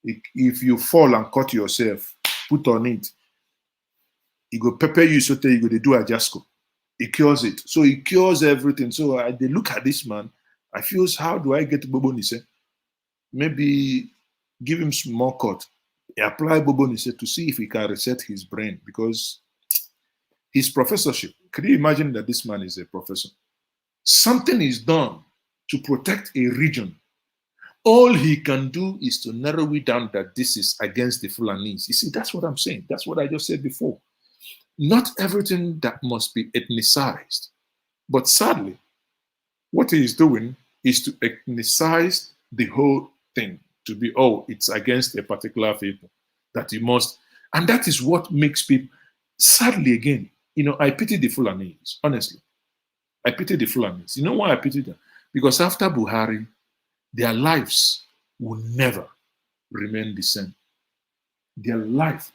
If you fall and cut yourself, put on it. It go pepper you, so you go to do a jasco. It cures it. So it cures everything. So they look at this man. I feel, how do I get Bobo Nishe? Maybe give him some more cut. Apply Bobo Nishe to see if he can reset his brain, because his professorship Can you imagine that this man is a professor? Something is done to protect a region. All he can do is to narrow it down that this is against the Fulanese. You see, that's what I'm saying. That's what I just said before. Not everything that must be ethnicized. But sadly, what he is doing is to ethnicize the whole thing, to be, oh, it's against a particular people, that you must. And that is what makes people, sadly again, you know, I pity the Fulanese, honestly. I pity the Fulanese. You know why I pity them? Because after Buhari, their lives will never remain the same. Their life.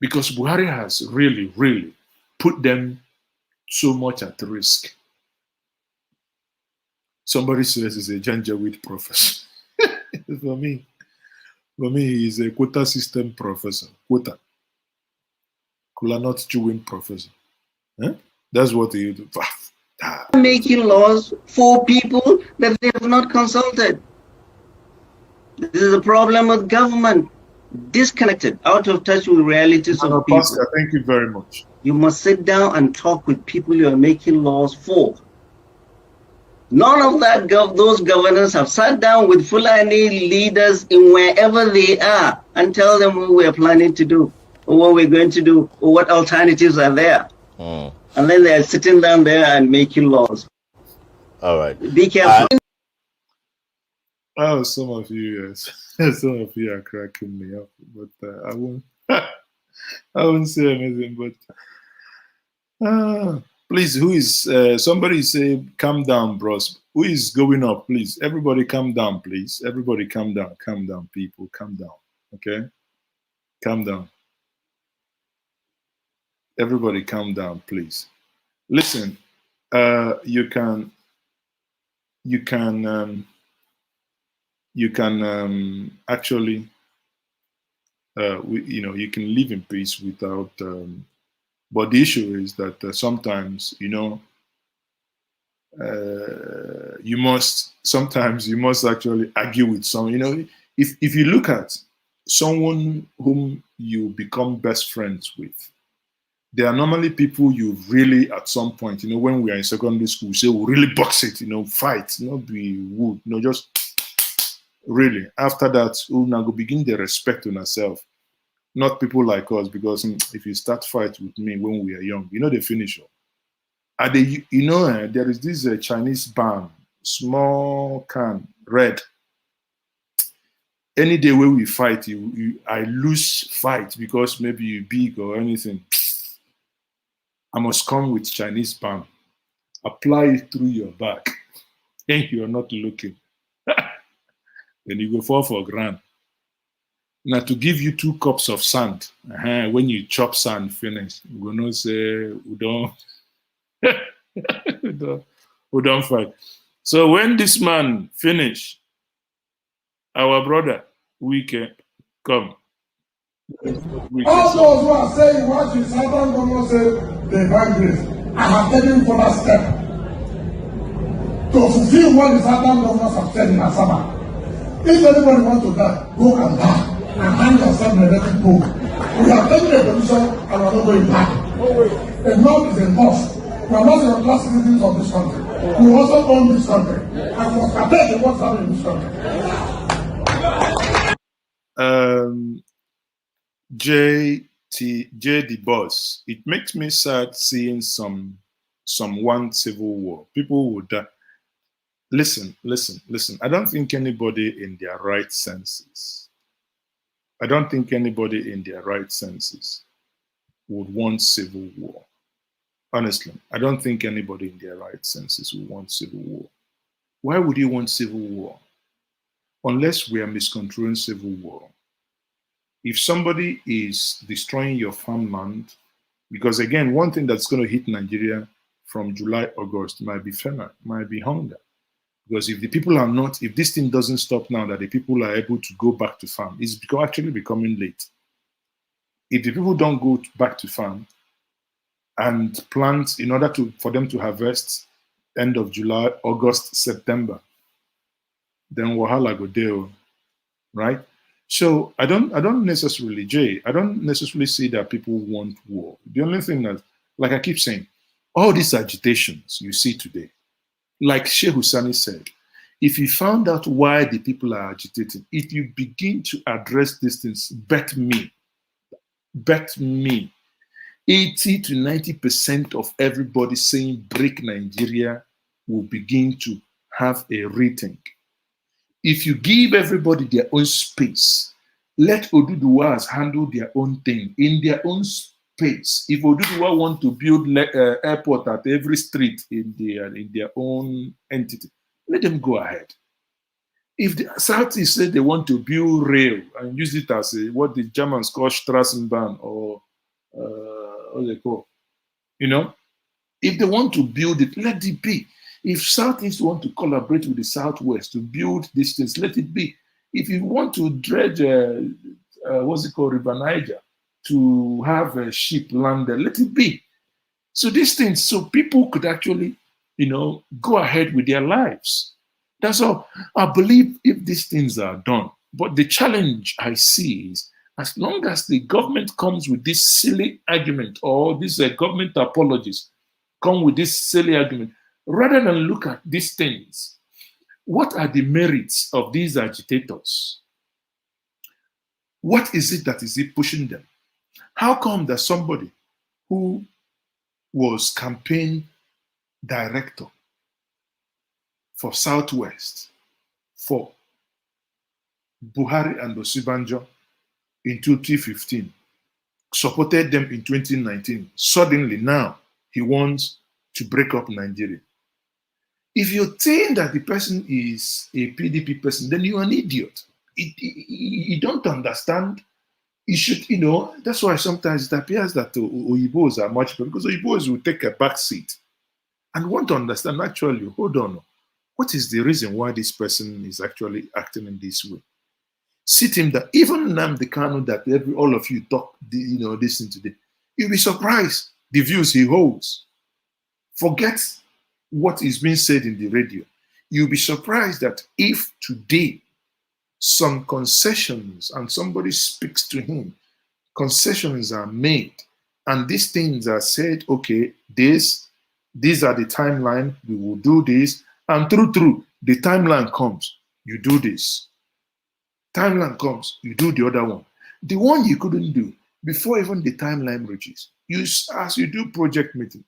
Because Buhari has really, really put them so much at risk. Somebody says he's a Janjaweed professor. For me, he's a quota system professor. Quota. Kula not chewing professor. Huh? That's what he do. Making laws for people that they have not consulted. This is a problem with government. Disconnected, out of touch with realities of people. Pastor, thank you very much. You must sit down and talk with people you are making laws for. None of that those governors have sat down with Fulani leaders in wherever they are and tell them what we are planning to do, or what we're going to do, or what alternatives are there. And then they're sitting down there and making laws. All right. Be careful. Oh, some of you, yes. Some of you are cracking me up, but I won't. I won't say anything. But please, who is? Somebody say, "Calm down, bros." Who is going up? Please, everybody, calm down, please. Everybody, calm down. Calm down, people. Calm down. Okay, calm down. Everybody, calm down, please. Listen, you can actually, you can live in peace without. But the issue is that sometimes, you must actually argue with someone. If you look at someone whom you become best friends with, they are normally people you really, at some point, when we are in secondary school, say we really box it, fight, not be wood, just really. After that, we'll now go begin the respect on ourselves. Not people like us, because if you start fight with me when we are young, they finish up. There is this Chinese band, small can, red. Any day when we fight, I lose fight because maybe you're big or anything. I must come with Chinese band, apply it through your back, and you're not looking. Then you go fall for ground. Now to give you 2 cups of sand, when you chop sand finish, we gonna say we don't we don't fight. So when this man finish, our brother Wike come. All those who are saying what is Southern government said they ban grace, I have taken for that step to fulfill what the Southern governments have said in Asaba. If anybody wants to die, go and die and hang yourself in a electric pole. We have taken a position and we are not going back. Enough is enough. We are not the last citizens of this country. We also own this country and must protect what's happening in this country. J the boss. It makes me sad seeing some one civil war. People would die. Listen. I don't think anybody in their right senses. Would want civil war. Honestly, I don't think anybody in their right senses would want civil war. Why would you want civil war? Unless we are misconstruing civil war. If somebody is destroying your farmland, because again, one thing that's going to hit Nigeria from July, August might be famine, might be hunger. Because if the people are not, if this thing doesn't stop now, that the people are able to go back to farm, it's actually becoming late. If the people don't go back to farm and plant in order for them to harvest end of July, August, September, then wahala go there, right? So I don't necessarily, Jay, I don't necessarily say that people want war. The only thing that, like I keep saying, All these agitations you see today, like Sheikh Husani said, if you found out why the people are agitating, if you begin to address these things, bet me, 80 to 90% of everybody saying break Nigeria will begin to have a rethink. If you give everybody their own space, let Oduduwas handle their own thing in their own space. If Oduduwa want to build airport at every street in their own entity, let them go ahead. If the Southeast say they want to build rail and use it as what the Germans call Straßenbahn or what they call, if they want to build it, let it be. If Southeast want to collaborate with the Southwest to build these things, let it be. If you want to dredge, River Niger, to have a ship landed, let it be. So these things, so people could actually, go ahead with their lives. That's all. I believe if these things are done. But the challenge I see is, as long as the government comes with this silly argument or these government apologies come with this silly argument, rather than look at these things, what are the merits of these agitators? What is it that is pushing them? How come that somebody who was campaign director for Southwest for Buhari and Osibanjo in 2015, supported them in 2019, suddenly now he wants to break up Nigeria? If you think that the person is a PDP person, then you're an idiot. You don't understand. You should, that's why sometimes it appears that Oyibos are much better, because Oyibos will take a back seat and want to understand, actually, hold on, what is the reason why this person is actually acting in this way? Sit him down. Even Nnamdi Kanu, that all of you talk, this thing today, you'll be surprised the views he holds. Forget what is being said in the radio. You'll be surprised that if today some concessions and somebody speaks to him, concessions are made, and these things are said, okay, these are the timeline, we will do this, and through, the timeline comes, you do this. Timeline comes, you do the other one. The one you couldn't do, before even the timeline reaches, as you do project meeting,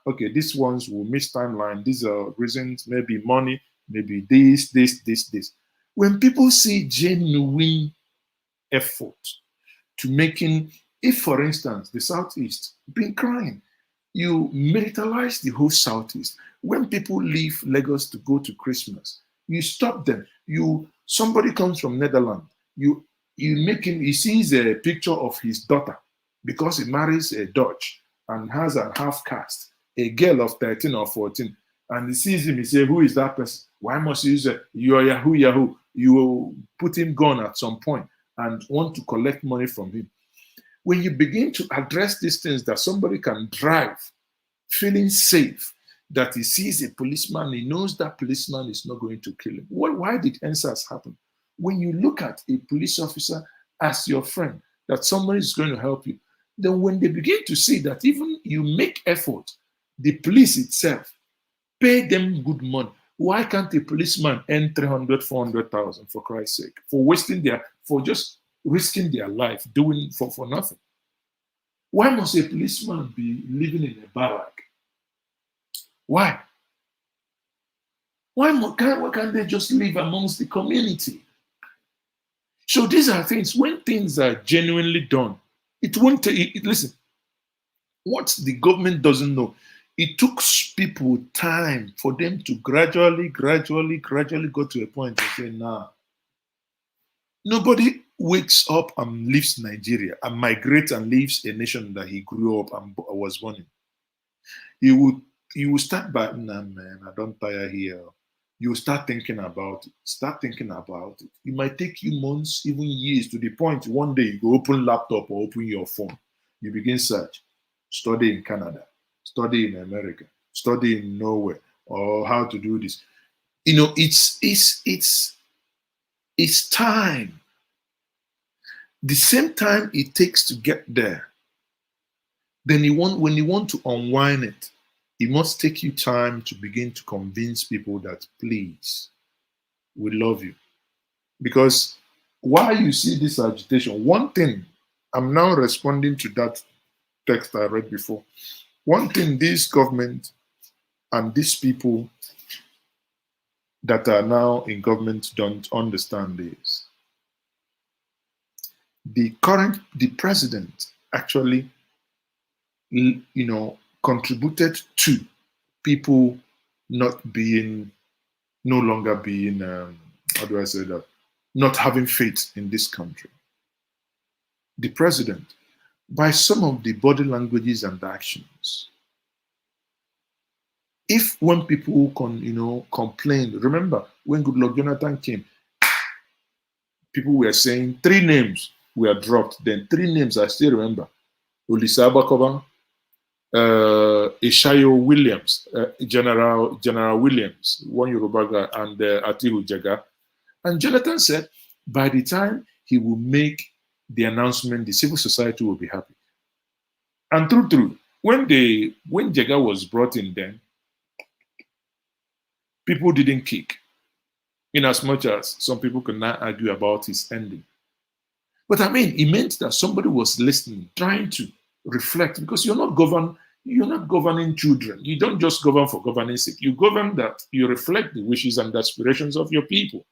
okay, these ones will miss timeline, these are reasons, maybe money, maybe this. When people see genuine effort to making, if for instance, the Southeast been crying, you militarize the whole Southeast. When people leave Lagos to go to Christmas, you stop them. Somebody comes from Netherlands, you make him, he sees a picture of his daughter because he marries a Dutch and has a half caste, a girl of 13 or 14, and he sees him, he says, who is that person? Why must you use you're Yahoo? You will put him gone at some point and want to collect money from him. When you begin to address these things, that somebody can drive feeling safe, that he sees a policeman, he knows that policeman is not going to kill him. Why did NSAS happen? When you look at a police officer as your friend, that somebody is going to help you, then when they begin to see that even you make effort, the police itself, pay them good money. Why can't a policeman earn 300, 400,000 for Christ's sake, for just risking their life, doing for nothing? Why must a policeman be living in a barrack? Why? Why can't they just live amongst the community? So these are things, when things are genuinely done, it won't take, listen, what the government doesn't know, it took people time for them to gradually go to a point and say, nah. Nobody wakes up and leaves Nigeria and migrates and leaves a nation that he grew up and was born in. You will start by, nah, man, I don't tire here. You will start thinking about it. It might take you months, even years, to the point one day you go open laptop or open your phone. You begin search, study in Canada, study in America, study in Norway, or how to do this. It's time. The same time it takes to get there, then when you want to unwind it, it must take you time to begin to convince people that, please, we love you. Because while you see this agitation, one thing, I'm now responding to that text I read before. One thing this government and these people that are now in government don't understand is the president actually, contributed to people no longer being, how do I say that, not having faith in this country. The president, by some of the body languages and actions, if when people complain, remember when Goodluck Jonathan came, people were saying 3 names were dropped. Then 3 names I still remember: Olisa Abakoba, Ishayo Williams, General Williams, one Yoruba guy, and Atihu Jaga. And Jonathan said, by the time he will make the announcement, the civil society will be happy. And true, when Jaga was brought in, then people didn't kick, in as much as some people could not argue about his ending. But I mean, it meant that somebody was listening, trying to reflect, because you're not governing children. You don't just govern for governance sake. You govern that you reflect the wishes and aspirations of your people.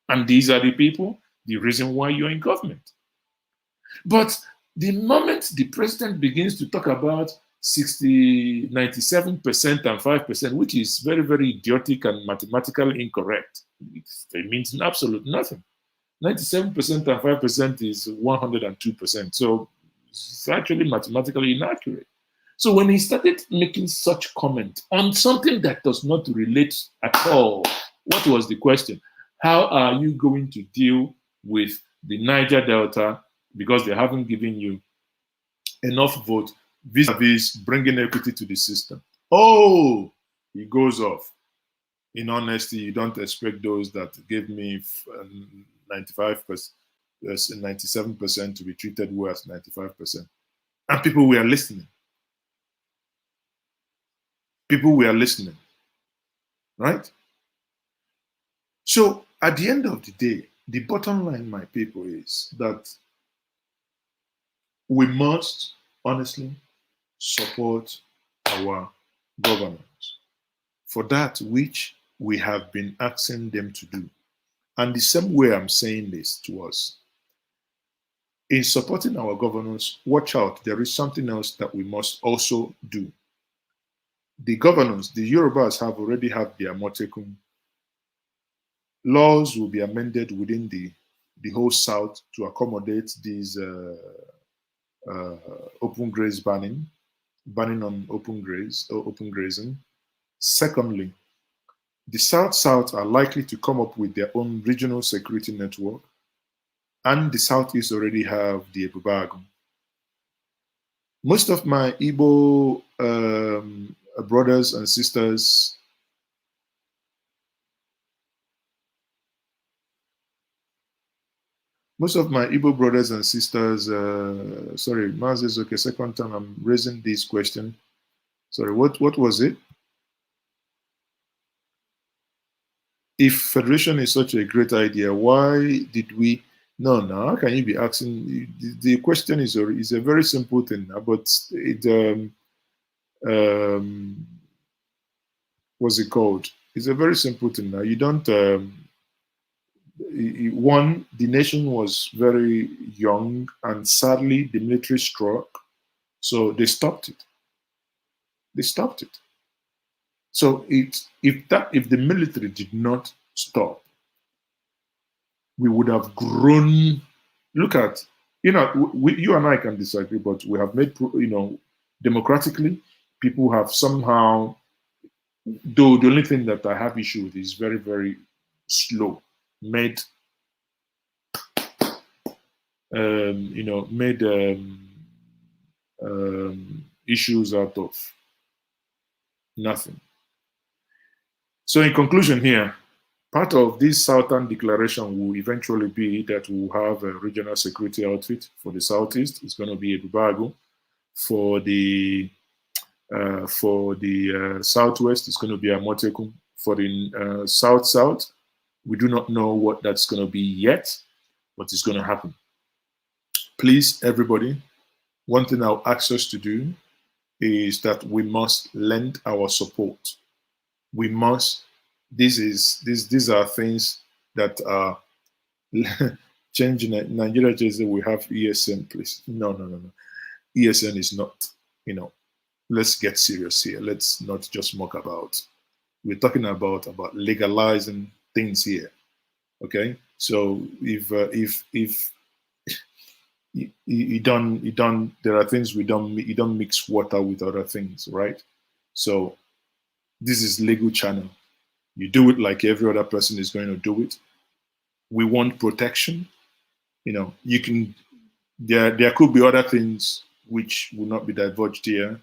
And these are the people, the reason why you're in government. But the moment the president begins to talk about 97% and 5%, which is very, very idiotic and mathematically incorrect, it means absolutely nothing. 97% and 5% is 102%. So it's actually mathematically inaccurate. So when he started making such comment on something that does not relate at all, what was the question? How are you going to deal with the Niger Delta because they haven't given you enough vote vis-a-vis bringing equity to the system? Oh, he goes off. In honesty, you don't expect those that gave me 95%, 97% to be treated well as 95%. And people were listening. People were listening, right? So at the end of the day, the bottom line, my people, is that we must honestly support our governors for that which we have been asking them to do. And the same way I'm saying this to us, in supporting our governors, watch out, there is something else that we must also do. The governors, the Yorubas, have already had their motekum. Laws will be amended within the whole South to accommodate these open graze banning on open grazing. Secondly, the South are likely to come up with their own regional security network, and the Southeast already have the Ebubago. Most of my Igbo brothers and sisters, sorry, Maz is okay, second time I'm raising this question. Sorry, what was it? If federation is such a great idea, why did we? No, how can you be asking? The question is a very simple thing, but it what's it called? It's a very simple thing. Now you don't. One, the nation was very young, and sadly, the military struck, so they stopped it. They stopped it. So if the military did not stop, we would have grown. Look at, you and I can disagree, but we have made, democratically, people have somehow, though the only thing that I have issue with is very, very slow, made issues out of nothing. So in conclusion here, part of this Southern Declaration will eventually be that we'll have a regional security outfit for the Southeast. It's going to be a Ebubago. For the For the southwest, it's going to be Amotekun. For the south-south, we do not know what that's going to be yet, but it's going to happen. Please, everybody, one thing I'll ask us to do is that we must lend our support. We must. These are things that are changing. Nigeria says we have ESN, please. No. ESN is not. Let's get serious here. Let's not just mock about. We're talking about legalizing things here. Okay, so if you don't, there are things you don't mix water with other things, right? So this is legal channel. You do it like every other person is going to do it. We want protection. You can. There could be other things which will not be divulged here.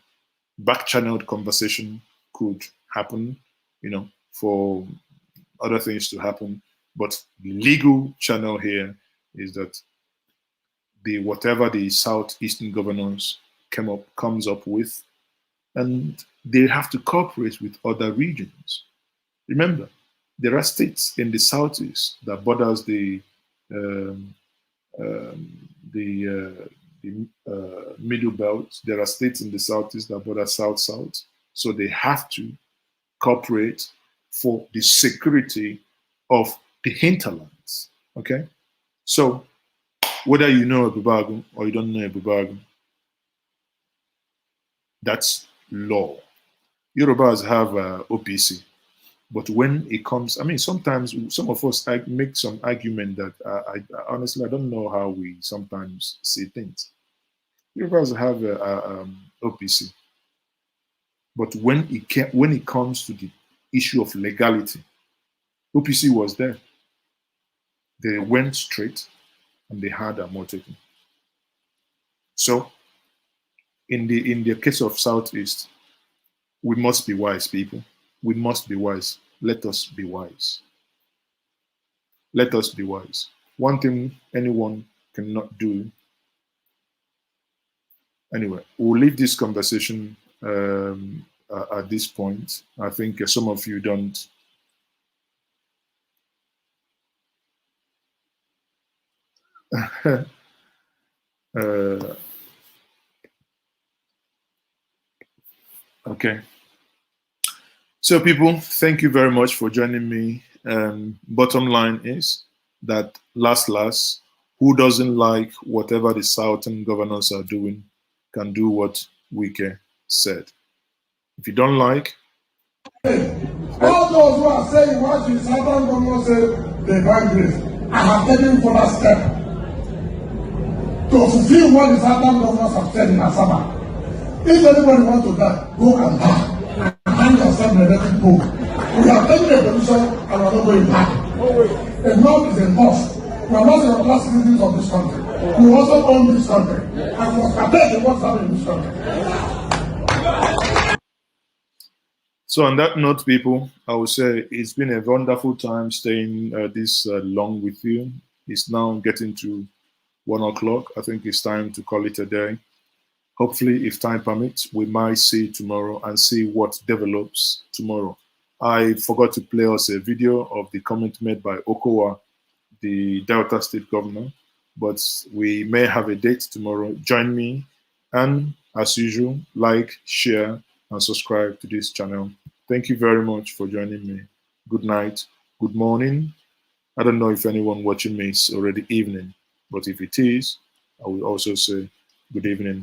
Back-channeled conversation could happen, for other things to happen. But the legal channel here is that whatever the southeastern governors comes up with, and they have to cooperate with other regions. Remember, there are states in the southeast that borders the middle belt. There are states in the southeast that border south-south. So they have to cooperate for the security of the hinterlands. Okay? So whether you know Ebubagu or you don't know Ebubagu, that's law. Yorubas have OPC. But when it comes, sometimes some of us make some argument that I honestly, I don't know how we sometimes see things. Yorubas have OPC. But when it comes to the issue of legality, OPC was there. They went straight and they had a Amotekun. So in the case of Southeast, we must be wise, people. We must be wise. Let us be wise. Let us be wise. One thing anyone cannot do. Anyway, we'll leave this conversation at this point. I think some of you don't. Okay. So people, thank you very much for joining me. Bottom line is that last, who doesn't like whatever the southern governors are doing can do what Wike said. If you don't like, all those who are saying what the southern governor said, they ban grace. I have taken for that step to fulfill what the southern governors have said in Asaba. If anybody wants to die, go and die. Hang yourself in the electric pole. We have taken a position and we are not going back. Enough is a must. We are not the last citizens of this country. We also own this country. And we must protect the what's happening in this country. So on that note, people, I would say it's been a wonderful time staying this long with you. It's now getting to 1 o'clock. I think it's time to call it a day. Hopefully, if time permits, we might see tomorrow and see what develops tomorrow. I forgot to play us a video of the comment made by Okowa, the Delta State Governor, but we may have a date tomorrow. Join me, and as usual, like, share, and subscribe to this channel. Thank you very much for joining me. Good night, good morning. I don't know if anyone watching me is already evening, but if it is, I will also say good evening.